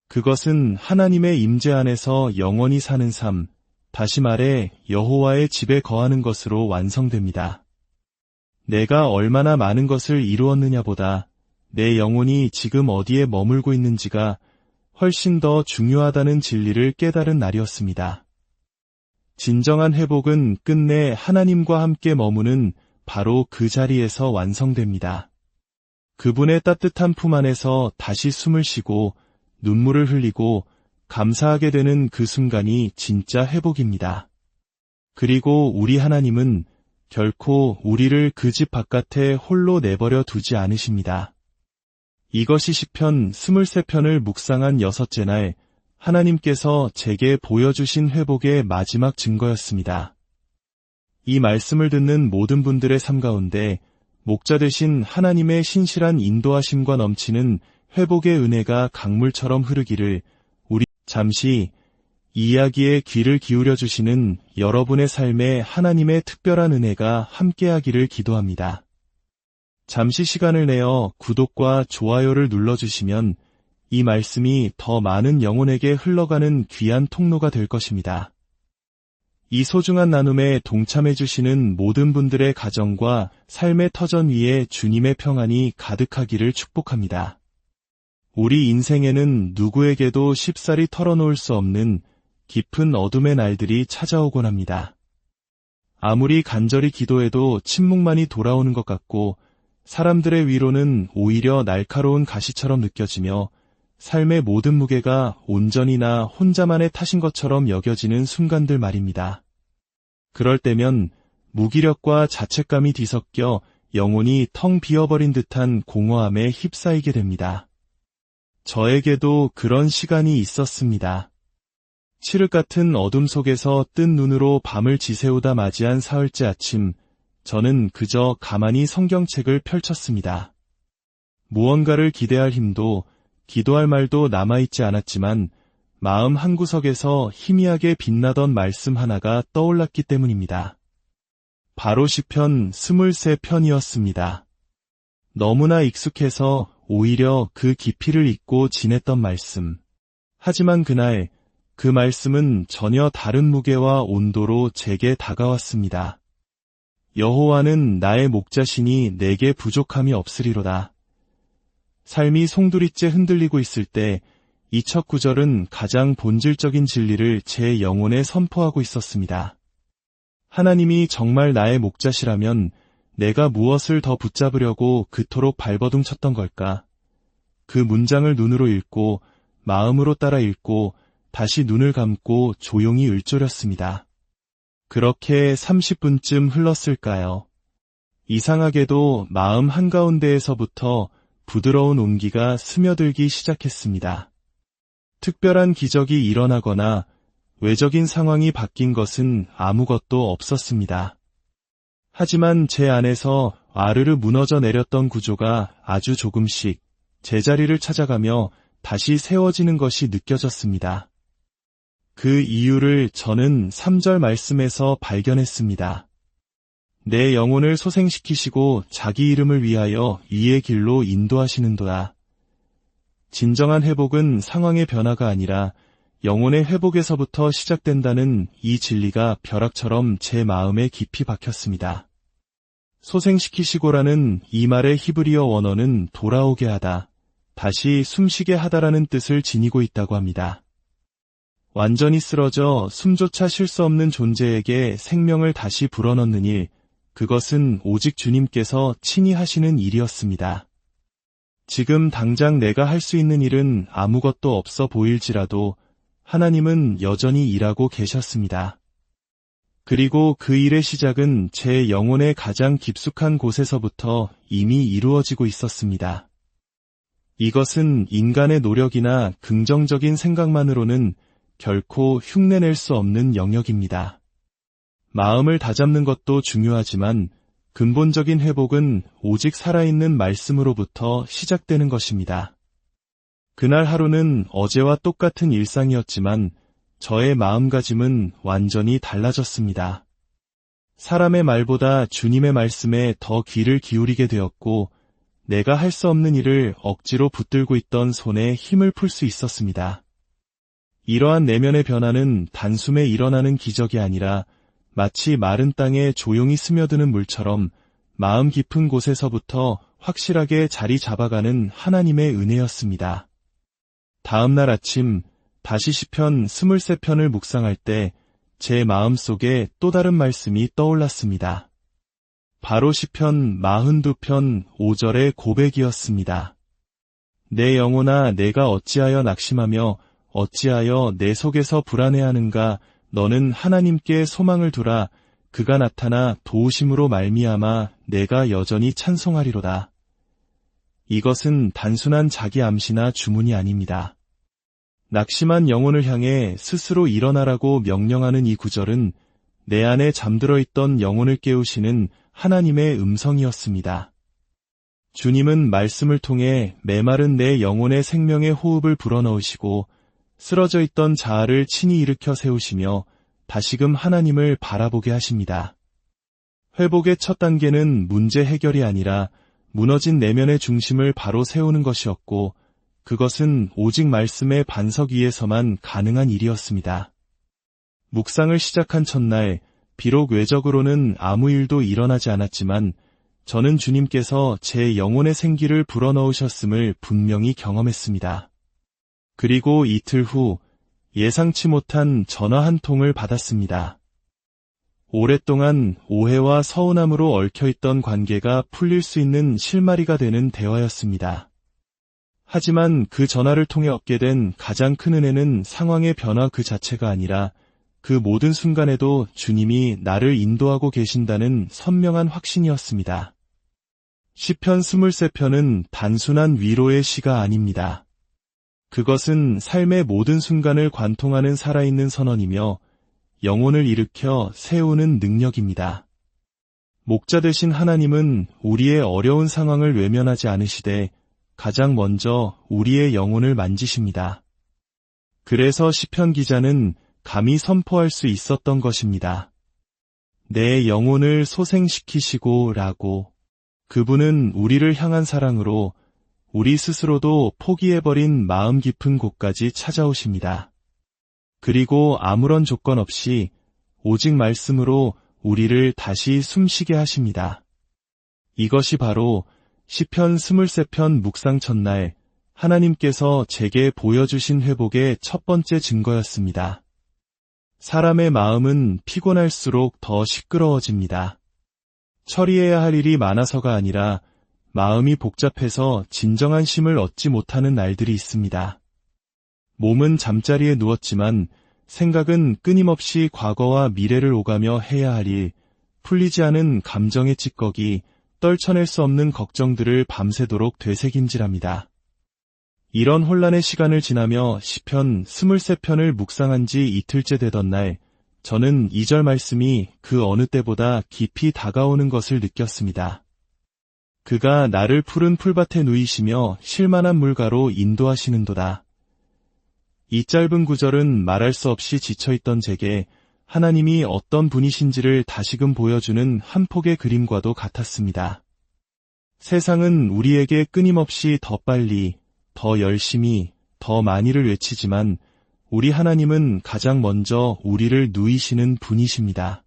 그것은 하나님의 임재 안에서 영원히 사는 삶, 다시 말해 여호와의 집에 거하는 것으로 완성됩니다. 내가 얼마나 많은 것을 이루었느냐보다 내 영혼이 지금 어디에 머물고 있는지가 훨씬 더 중요하다는 진리를 깨달은 날이었습니다. 진정한 회복은 끝내 하나님과 함께 머무는 바로 그 자리에서 완성됩니다. 그분의 따뜻한 품 안에서 다시 숨을 쉬고 눈물을 흘리고 감사하게 되는 그 순간이 진짜 회복입니다. 그리고 우리 하나님은 결코 우리를 그 집 바깥에 홀로 내버려 두지 않으십니다. 이것이 시편 23편을 묵상한 6째 날, 하나님께서 제게 보여주신 회복의 마지막 증거였습니다. 이 말씀을 듣는 모든 분들의 삶 가운데 목자 되신 하나님의 신실한 인도하심과 넘치는 회복의 은혜가 강물처럼 흐르기를 우리 잠시 이야기에 귀를 기울여 주시는 여러분의 삶에 하나님의 특별한 은혜가 함께하기를 기도합니다. 잠시 시간을 내어 구독과 좋아요를 눌러주시면 이 말씀이 더 많은 영혼에게 흘러가는 귀한 통로가 될 것입니다. 이 소중한 나눔에 동참해 주시는 모든 분들의 가정과 삶의 터전 위에 주님의 평안이 가득하기를 축복합니다. 우리 인생에는 누구에게도 쉽사리 털어놓을 수 없는 깊은 어둠의 날들이 찾아오곤 합니다. 아무리 간절히 기도해도 침묵만이 돌아오는 것 같고 사람들의 위로는 오히려 날카로운 가시처럼 느껴지며 삶의 모든 무게가 온전히 나 혼자만의 탓인 것처럼 여겨지는 순간들 말입니다. 그럴 때면 무기력과 자책감이 뒤섞여 영혼이 텅 비어버린 듯한 공허함에 휩싸이게 됩니다. 저에게도 그런 시간이 있었습니다. 칠흑 같은 어둠 속에서 뜬 눈으로 밤을 지새우다 맞이한 사흘째 아침, 저는 그저 가만히 성경책을 펼쳤습니다. 무언가를 기대할 힘도, 기도할 말도 남아있지 않았지만 마음 한구석에서 희미하게 빛나던 말씀 하나가 떠올랐기 때문입니다. 바로 시편 23편이었습니다. 너무나 익숙해서 오히려 그 깊이를 잊고 지냈던 말씀. 하지만 그날 그 말씀은 전혀 다른 무게와 온도로 제게 다가왔습니다. 여호와는 나의 목자시니 내게 부족함이 없으리로다. 삶이 송두리째 흔들리고 있을 때 이 첫 구절은 가장 본질적인 진리를 제 영혼에 선포하고 있었습니다. 하나님이 정말 나의 목자시라면 내가 무엇을 더 붙잡으려고 그토록 발버둥 쳤던 걸까? 그 문장을 눈으로 읽고 마음으로 따라 읽고 다시 눈을 감고 조용히 읊조렸습니다. 그렇게 30분쯤 흘렀을까요? 이상하게도 마음 한가운데에서부터 부드러운 온기가 스며들기 시작했습니다. 특별한 기적이 일어나거나 외적인 상황이 바뀐 것은 아무것도 없었습니다. 하지만 제 안에서 아르르 무너져 내렸던 구조가 아주 조금씩 제자리를 찾아가며 다시 세워지는 것이 느껴졌습니다. 그 이유를 저는 3절 말씀에서 발견했습니다. 내 영혼을 소생시키시고 자기 이름을 위하여 이의 길로 인도하시는도다. 진정한 회복은 상황의 변화가 아니라 영혼의 회복에서부터 시작된다는 이 진리가 벼락처럼 제 마음에 깊이 박혔습니다. 소생시키시고라는 이 말의 히브리어 원어는 돌아오게 하다, 다시 숨쉬게 하다라는 뜻을 지니고 있다고 합니다. 완전히 쓰러져 숨조차 쉴 수 없는 존재에게 생명을 다시 불어넣는 일, 그것은 오직 주님께서 친히 하시는 일이었습니다. 지금 당장 내가 할 수 있는 일은 아무것도 없어 보일지라도 하나님은 여전히 일하고 계셨습니다. 그리고 그 일의 시작은 제 영혼의 가장 깊숙한 곳에서부터 이미 이루어지고 있었습니다. 이것은 인간의 노력이나 긍정적인 생각만으로는 결코 흉내낼 수 없는 영역입니다. 마음을 다잡는 것도 중요하지만 근본적인 회복은 오직 살아있는 말씀으로부터 시작되는 것입니다. 그날 하루는 어제와 똑같은 일상이었지만 저의 마음가짐은 완전히 달라졌습니다. 사람의 말보다 주님의 말씀에 더 귀를 기울이게 되었고 내가 할 수 없는 일을 억지로 붙들고 있던 손에 힘을 풀 수 있었습니다. 이러한 내면의 변화는 단숨에 일어나는 기적이 아니라 마치 마른 땅에 조용히 스며드는 물처럼 마음 깊은 곳에서부터 확실하게 자리 잡아가는 하나님의 은혜였습니다. 다음 날 아침 다시 시편 23편을 묵상할 때 제 마음속에 또 다른 말씀이 떠올랐습니다. 바로 시편 42편 5절의 고백이었습니다. 내 영혼아 내가 어찌하여 낙심하며 어찌하여 내 속에서 불안해하는가. 너는 하나님께 소망을 두라. 그가 나타나 도우심으로 말미암아 내가 여전히 찬송하리로다. 이것은 단순한 자기 암시나 주문이 아닙니다. 낙심한 영혼을 향해 스스로 일어나라고 명령하는 이 구절은 내 안에 잠들어 있던 영혼을 깨우시는 하나님의 음성이었습니다. 주님은 말씀을 통해 메마른 내 영혼의 생명의 호흡을 불어넣으시고 쓰러져 있던 자아를 친히 일으켜 세우시며 다시금 하나님을 바라보게 하십니다. 회복의 첫 단계는 문제 해결이 아니라 무너진 내면의 중심을 바로 세우는 것이었고 그것은 오직 말씀의 반석 위에서만 가능한 일이었습니다. 묵상을 시작한 첫날, 비록 외적으로는 아무 일도 일어나지 않았지만 저는 주님께서 제 영혼의 생기를 불어넣으셨음을 분명히 경험했습니다. 그리고 이틀 후 예상치 못한 전화 한 통을 받았습니다. 오랫동안 오해와 서운함으로 얽혀있던 관계가 풀릴 수 있는 실마리가 되는 대화였습니다. 하지만 그 전화를 통해 얻게 된 가장 큰 은혜는 상황의 변화 그 자체가 아니라 그 모든 순간에도 주님이 나를 인도하고 계신다는 선명한 확신이었습니다. 시편 23편은 단순한 위로의 시가 아닙니다. 그것은 삶의 모든 순간을 관통하는 살아있는 선언이며 영혼을 일으켜 세우는 능력입니다. 목자 되신 하나님은 우리의 어려운 상황을 외면하지 않으시되 가장 먼저 우리의 영혼을 만지십니다. 그래서 시편 기자는 감히 선포할 수 있었던 것입니다. 내 영혼을 소생시키시고 라고. 그분은 우리를 향한 사랑으로 우리 스스로도 포기해버린 마음 깊은 곳까지 찾아오십니다. 그리고 아무런 조건 없이 오직 말씀으로 우리를 다시 숨쉬게 하십니다. 이것이 바로 시편 23편 묵상 첫날 하나님께서 제게 보여주신 회복의 첫 번째 증거였습니다. 사람의 마음은 피곤할수록 더 시끄러워집니다. 처리해야 할 일이 많아서가 아니라 마음이 복잡해서 진정한 쉼을 얻지 못하는 날들이 있습니다. 몸은 잠자리에 누웠지만 생각은 끊임없이 과거와 미래를 오가며 해야 할 일, 풀리지 않은 감정의 찌꺼기, 떨쳐낼 수 없는 걱정들을 밤새도록 되새김질합니다. 이런 혼란의 시간을 지나며 시편 23편을 묵상한 지 이틀째 되던 날, 저는 2절 말씀이 그 어느 때보다 깊이 다가오는 것을 느꼈습니다. 그가 나를 푸른 풀밭에 누이시며 쉴만한 물가로 인도하시는도다. 이 짧은 구절은 말할 수 없이 지쳐있던 제게 하나님이 어떤 분이신지를 다시금 보여주는 한 폭의 그림과도 같았습니다. 세상은 우리에게 끊임없이 더 빨리, 더 열심히, 더 많이를 외치지만 우리 하나님은 가장 먼저 우리를 누이시는 분이십니다.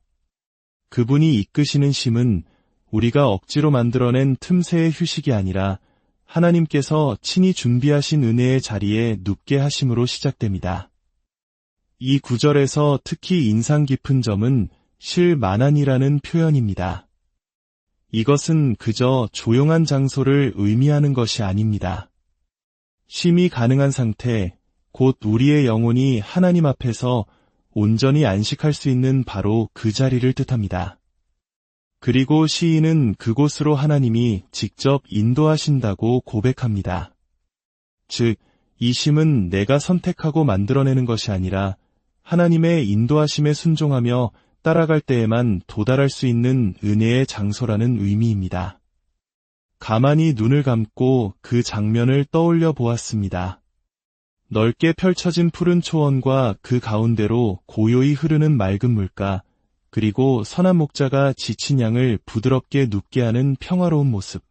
그분이 이끄시는 쉼은 우리가 억지로 만들어낸 틈새의 휴식이 아니라 하나님께서 친히 준비하신 은혜의 자리에 눕게 하심으로 시작됩니다. 이 구절에서 특히 인상 깊은 점은 쉴 만한이라는 표현입니다. 이것은 그저 조용한 장소를 의미하는 것이 아닙니다. 쉼이 가능한 상태, 곧 우리의 영혼이 하나님 앞에서 온전히 안식할 수 있는 바로 그 자리를 뜻합니다. 그리고 시인은 그곳으로 하나님이 직접 인도하신다고 고백합니다. 즉, 이 쉼은 내가 선택하고 만들어내는 것이 아니라 하나님의 인도하심에 순종하며 따라갈 때에만 도달할 수 있는 은혜의 장소라는 의미입니다. 가만히 눈을 감고 그 장면을 떠올려 보았습니다. 넓게 펼쳐진 푸른 초원과 그 가운데로 고요히 흐르는 맑은 물가, 그리고 선한 목자가 지친 양을 부드럽게 눕게 하는 평화로운 모습.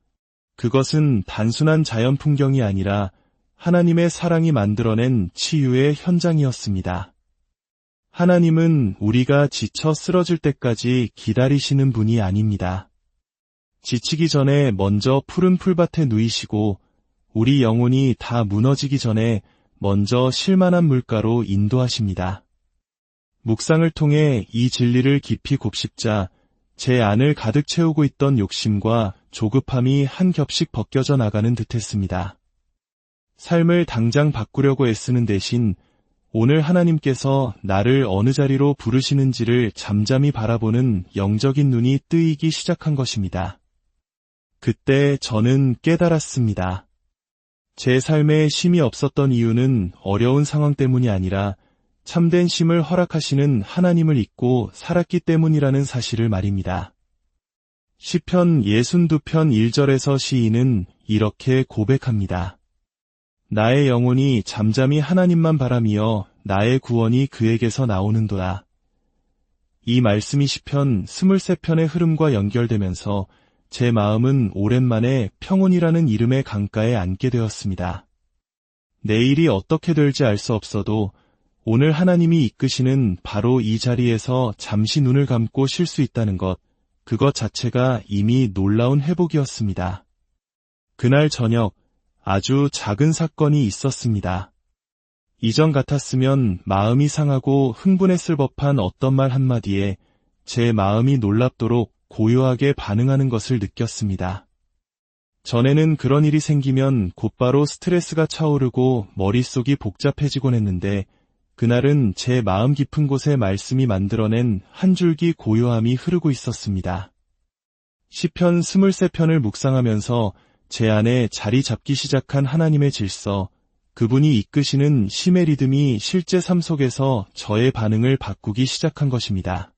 그것은 단순한 자연 풍경이 아니라 하나님의 사랑이 만들어낸 치유의 현장이었습니다. 하나님은 우리가 지쳐 쓰러질 때까지 기다리시는 분이 아닙니다. 지치기 전에 먼저 푸른 풀밭에 누이시고 우리 영혼이 다 무너지기 전에 먼저 쉴만한 물가로 인도하십니다. 묵상을 통해 이 진리를 깊이 곱씹자 제 안을 가득 채우고 있던 욕심과 조급함이 한 겹씩 벗겨져 나가는 듯했습니다. 삶을 당장 바꾸려고 애쓰는 대신 오늘 하나님께서 나를 어느 자리로 부르시는지를 잠잠히 바라보는 영적인 눈이 뜨이기 시작한 것입니다. 그때 저는 깨달았습니다. 제 삶에 쉼이 없었던 이유는 어려운 상황 때문이 아니라 참된 쉼을 허락하시는 하나님을 잊고 살았기 때문이라는 사실을 말입니다. 시편 62편 1절에서 시인은 이렇게 고백합니다. 나의 영혼이 잠잠히 하나님만 바라며 나의 구원이 그에게서 나오는도다. 이 말씀이 시편 23편의 흐름과 연결되면서 제 마음은 오랜만에 평온이라는 이름의 강가에 앉게 되었습니다. 내일이 어떻게 될지 알 수 없어도 오늘 하나님이 이끄시는 바로 이 자리에서 잠시 눈을 감고 쉴 수 있다는 것, 그것 자체가 이미 놀라운 회복이었습니다. 그날 저녁 아주 작은 사건이 있었습니다. 이전 같았으면 마음이 상하고 흥분했을 법한 어떤 말 한마디에 제 마음이 놀랍도록 고요하게 반응하는 것을 느꼈습니다. 전에는 그런 일이 생기면 곧바로 스트레스가 차오르고 머릿속이 복잡해지곤 했는데 그날은 제 마음 깊은 곳에 말씀이 만들어낸 한 줄기 고요함이 흐르고 있었습니다. 시편 23편을 묵상하면서 제 안에 자리 잡기 시작한 하나님의 질서, 그분이 이끄시는 쉼의 리듬이 실제 삶 속에서 저의 반응을 바꾸기 시작한 것입니다.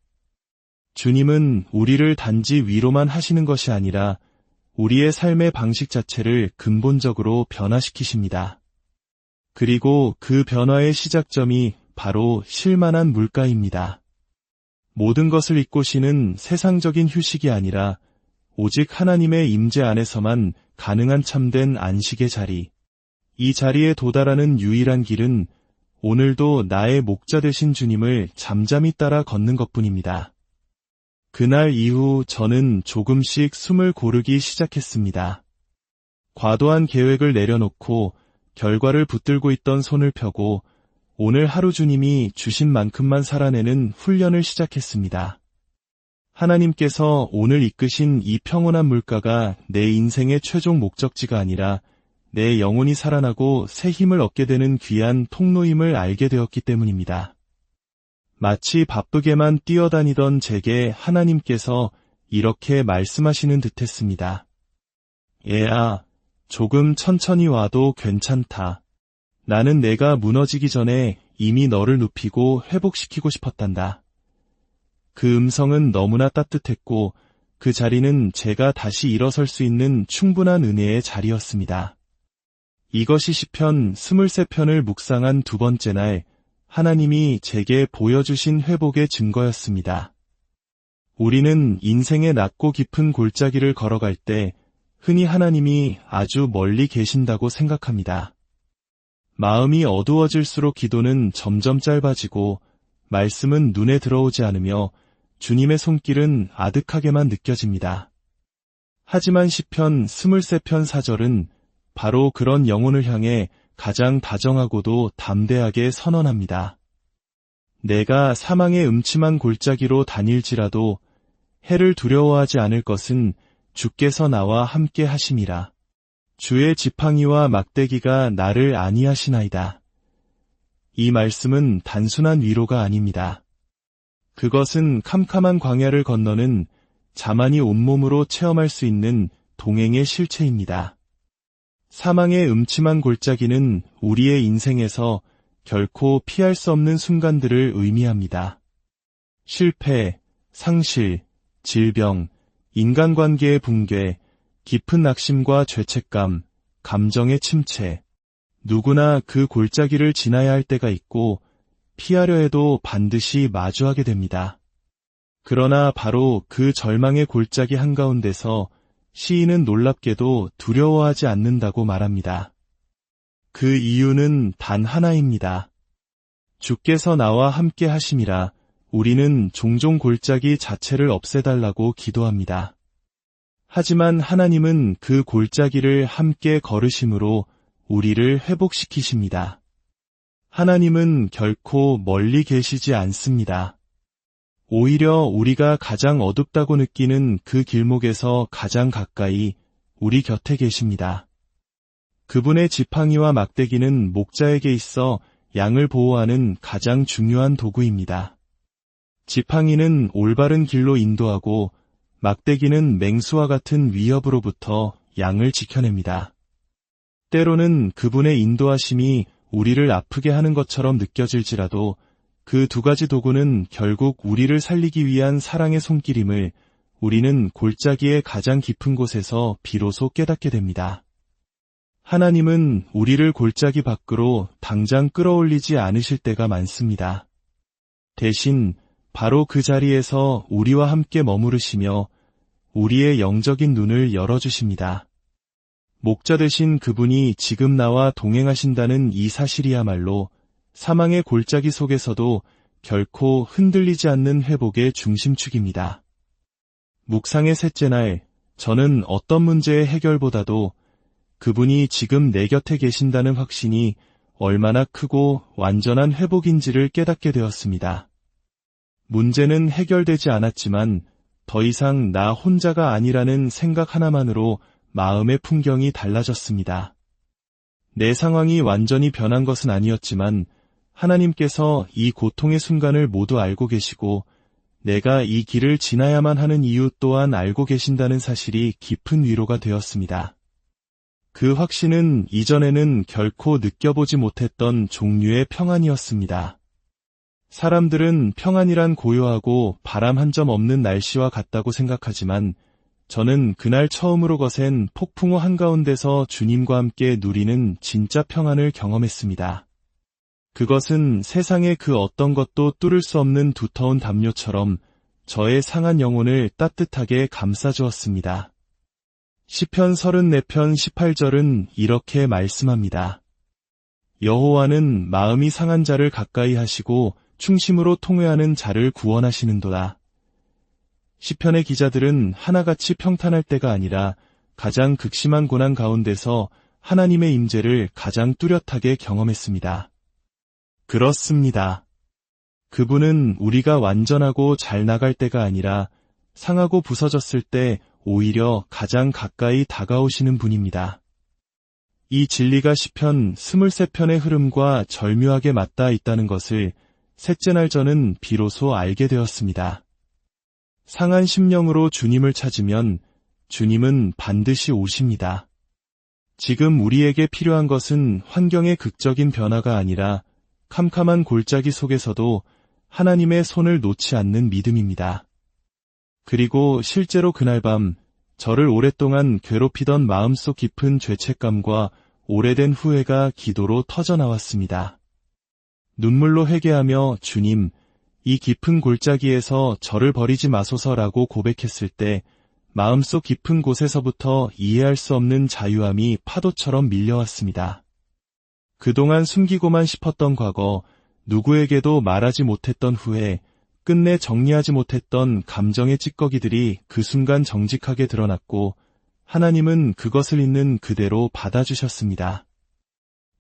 주님은 우리를 단지 위로만 하시는 것이 아니라 우리의 삶의 방식 자체를 근본적으로 변화시키십니다. 그리고 그 변화의 시작점이 바로 쉴만한 물가입니다. 모든 것을 잊고 쉬는 세상적인 휴식이 아니라 오직 하나님의 임재 안에서만 가능한 참된 안식의 자리. 이 자리에 도달하는 유일한 길은 오늘도 나의 목자 되신 주님을 잠잠히 따라 걷는 것뿐입니다. 그날 이후 저는 조금씩 숨을 고르기 시작했습니다. 과도한 계획을 내려놓고 결과를 붙들고 있던 손을 펴고 오늘 하루 주님이 주신 만큼만 살아내는 훈련을 시작했습니다. 하나님께서 오늘 이끄신 이 평온한 물가가 내 인생의 최종 목적지가 아니라 내 영혼이 살아나고 새 힘을 얻게 되는 귀한 통로임을 알게 되었기 때문입니다. 마치 바쁘게만 뛰어다니던 제게 하나님께서 이렇게 말씀하시는 듯했습니다. 얘야, 조금 천천히 와도 괜찮다. 나는 내가 무너지기 전에 이미 너를 눕히고 회복시키고 싶었단다. 그 음성은 너무나 따뜻했고 그 자리는 제가 다시 일어설 수 있는 충분한 은혜의 자리였습니다. 이것이 시편 23편을 묵상한 두 번째 날 하나님이 제게 보여주신 회복의 증거였습니다. 우리는 인생의 낮고 깊은 골짜기를 걸어갈 때 흔히 하나님이 아주 멀리 계신다고 생각합니다. 마음이 어두워질수록 기도는 점점 짧아지고 말씀은 눈에 들어오지 않으며 주님의 손길은 아득하게만 느껴집니다. 하지만 시편 23편 4절은 바로 그런 영혼을 향해 가장 다정하고도 담대하게 선언합니다. 내가 사망의 음침한 골짜기로 다닐지라도 해를 두려워하지 않을 것은 주께서 나와 함께 하심이라. 주의 지팡이와 막대기가 나를 안위하시나이다. 이 말씀은 단순한 위로가 아닙니다. 그것은 캄캄한 광야를 건너는 자만이 온몸으로 체험할 수 있는 동행의 실체입니다. 사망의 음침한 골짜기는 우리의 인생에서 결코 피할 수 없는 순간들을 의미합니다. 실패, 상실, 질병, 인간관계의 붕괴, 깊은 낙심과 죄책감, 감정의 침체. 누구나 그 골짜기를 지나야 할 때가 있고 피하려 해도 반드시 마주하게 됩니다. 그러나 바로 그 절망의 골짜기 한가운데서 시인은 놀랍게도 두려워하지 않는다고 말합니다. 그 이유는 단 하나입니다. 주께서 나와 함께 하심이라. 우리는 종종 골짜기 자체를 없애달라고 기도합니다. 하지만 하나님은 그 골짜기를 함께 걸으심으로 우리를 회복시키십니다. 하나님은 결코 멀리 계시지 않습니다. 오히려 우리가 가장 어둡다고 느끼는 그 길목에서 가장 가까이 우리 곁에 계십니다. 그분의 지팡이와 막대기는 목자에게 있어 양을 보호하는 가장 중요한 도구입니다. 지팡이는 올바른 길로 인도하고 막대기는 맹수와 같은 위협으로부터 양을 지켜냅니다. 때로는 그분의 인도하심이 우리를 아프게 하는 것처럼 느껴질지라도 그 두 가지 도구는 결국 우리를 살리기 위한 사랑의 손길임을 우리는 골짜기의 가장 깊은 곳에서 비로소 깨닫게 됩니다. 하나님은 우리를 골짜기 밖으로 당장 끌어올리지 않으실 때가 많습니다. 대신 바로 그 자리에서 우리와 함께 머무르시며 우리의 영적인 눈을 열어주십니다. 목자 되신 그분이 지금 나와 동행하신다는 이 사실이야말로 사망의 골짜기 속에서도 결코 흔들리지 않는 회복의 중심축입니다. 묵상의 셋째 날, 저는 어떤 문제의 해결보다도 그분이 지금 내 곁에 계신다는 확신이 얼마나 크고 완전한 회복인지를 깨닫게 되었습니다. 문제는 해결되지 않았지만 더 이상 나 혼자가 아니라는 생각 하나만으로 마음의 풍경이 달라졌습니다. 내 상황이 완전히 변한 것은 아니었지만 하나님께서 이 고통의 순간을 모두 알고 계시고 내가 이 길을 지나야만 하는 이유 또한 알고 계신다는 사실이 깊은 위로가 되었습니다. 그 확신은 이전에는 결코 느껴보지 못했던 종류의 평안이었습니다. 사람들은 평안이란 고요하고 바람 한 점 없는 날씨와 같다고 생각하지만 저는 그날 처음으로 거센 폭풍우 한가운데서 주님과 함께 누리는 진짜 평안을 경험했습니다. 그것은 세상의 그 어떤 것도 뚫을 수 없는 두터운 담요처럼 저의 상한 영혼을 따뜻하게 감싸주었습니다. 시편 34편 18절은 이렇게 말씀합니다. 여호와는 마음이 상한 자를 가까이 하시고 충심으로 통회하는 자를 구원하시는도다. 시편의 기자들은 하나같이 평탄할 때가 아니라 가장 극심한 고난 가운데서 하나님의 임재를 가장 뚜렷하게 경험했습니다. 그렇습니다. 그분은 우리가 완전하고 잘 나갈 때가 아니라 상하고 부서졌을 때 오히려 가장 가까이 다가오시는 분입니다. 이 진리가 시편 23편의 흐름과 절묘하게 맞닿아 있다는 것을 셋째 날 저는 비로소 알게 되었습니다. 상한 심령으로 주님을 찾으면 주님은 반드시 오십니다. 지금 우리에게 필요한 것은 환경의 극적인 변화가 아니라 캄캄한 골짜기 속에서도 하나님의 손을 놓지 않는 믿음입니다. 그리고 실제로 그날 밤 저를 오랫동안 괴롭히던 마음속 깊은 죄책감과 오래된 후회가 기도로 터져나왔습니다. 눈물로 회개하며 주님, 이 깊은 골짜기에서 저를 버리지 마소서라고 고백했을 때 마음속 깊은 곳에서부터 이해할 수 없는 자유함이 파도처럼 밀려왔습니다. 그동안 숨기고만 싶었던 과거, 누구에게도 말하지 못했던 후회, 끝내 정리하지 못했던 감정의 찌꺼기들이 그 순간 정직하게 드러났고 하나님은 그것을 있는 그대로 받아주셨습니다.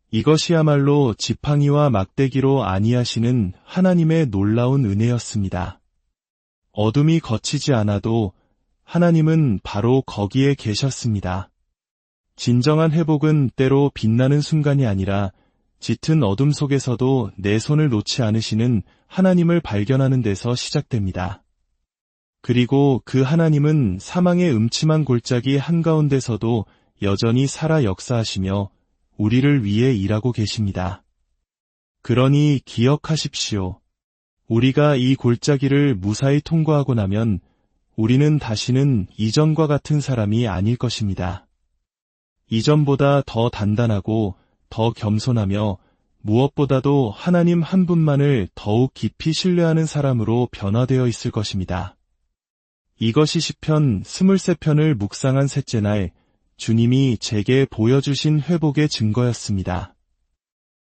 이것이야말로 지팡이와 막대기로 안위하시는 하나님의 놀라운 은혜였습니다. 어둠이 거치지 않아도 하나님은 바로 거기에 계셨습니다. 진정한 회복은 때로 빛나는 순간이 아니라 짙은 어둠 속에서도 내 손을 놓지 않으시는 하나님을 발견하는 데서 시작됩니다. 그리고 그 하나님은 사망의 음침한 골짜기 한가운데서도 여전히 살아 역사하시며 우리를 위해 일하고 계십니다. 그러니 기억하십시오. 우리가 이 골짜기를 무사히 통과하고 나면 우리는 다시는 이전과 같은 사람이 아닐 것입니다. 이전보다 더 단단하고 더 겸손하며 무엇보다도 하나님 한 분만을 더욱 깊이 신뢰하는 사람으로 변화되어 있을 것입니다. 이것이 시편 23편을 묵상한 셋째 날 주님이 제게 보여주신 회복의 증거였습니다.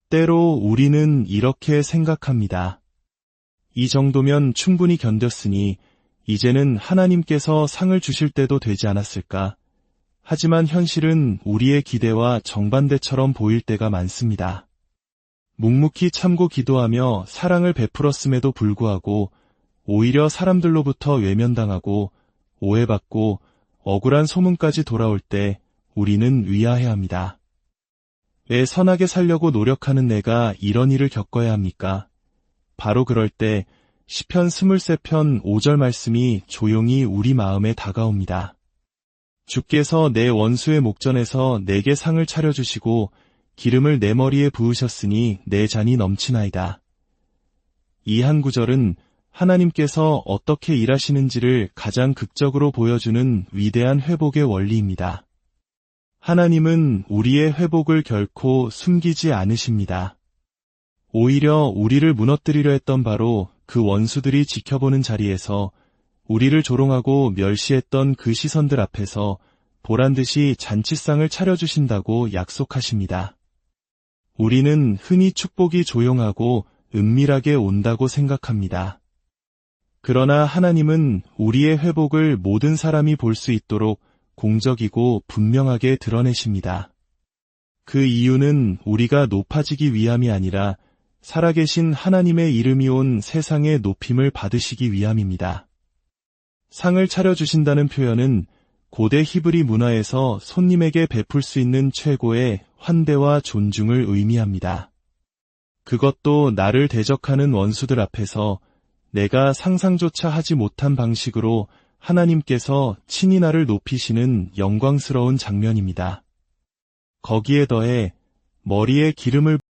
때로 우리는 이렇게 생각합니다. 이 정도면 충분히 견뎠으니 이제는 하나님께서 상을 주실 때도 되지 않았을까? 하지만 현실은 우리의 기대와 정반대처럼 보일 때가 많습니다. 묵묵히 참고 기도하며 사랑을 베풀었음에도 불구하고 오히려 사람들로부터 외면당하고 오해받고 억울한 소문까지 돌아올 때 우리는 위아해합니다. 왜 선하게 살려고 노력하는 내가 이런 일을 겪어야 합니까? 바로 그럴 때 시편 23편 5절 말씀이 조용히 우리 마음에 다가옵니다. 주께서 내 원수의 목전에서 내게 상을 차려주시고 기름을 내 머리에 부으셨으니 내 잔이 넘치나이다. 이 한 구절은 하나님께서 어떻게 일하시는지를 가장 극적으로 보여주는 위대한 회복의 원리입니다. 하나님은 우리의 회복을 결코 숨기지 않으십니다. 오히려 우리를 무너뜨리려 했던 바로 그 원수들이 지켜보는 자리에서 우리를 조롱하고 멸시했던 그 시선들 앞에서 보란듯이 잔치상을 차려주신다고 약속하십니다. 우리는 흔히 축복이 조용하고 은밀하게 온다고 생각합니다. 그러나 하나님은 우리의 회복을 모든 사람이 볼 수 있도록 공적이고 분명하게 드러내십니다. 그 이유는 우리가 높아지기 위함이 아니라 살아계신 하나님의 이름이 온 세상의 높임을 받으시기 위함입니다. 상을 차려주신다는 표현은 고대 히브리 문화에서 손님에게 베풀 수 있는 최고의 환대와 존중을 의미합니다. 그것도 나를 대적하는 원수들 앞에서 내가 상상조차 하지 못한 방식으로 하나님께서 친히 나를 높이시는 영광스러운 장면입니다. 거기에 더해 머리에 기름을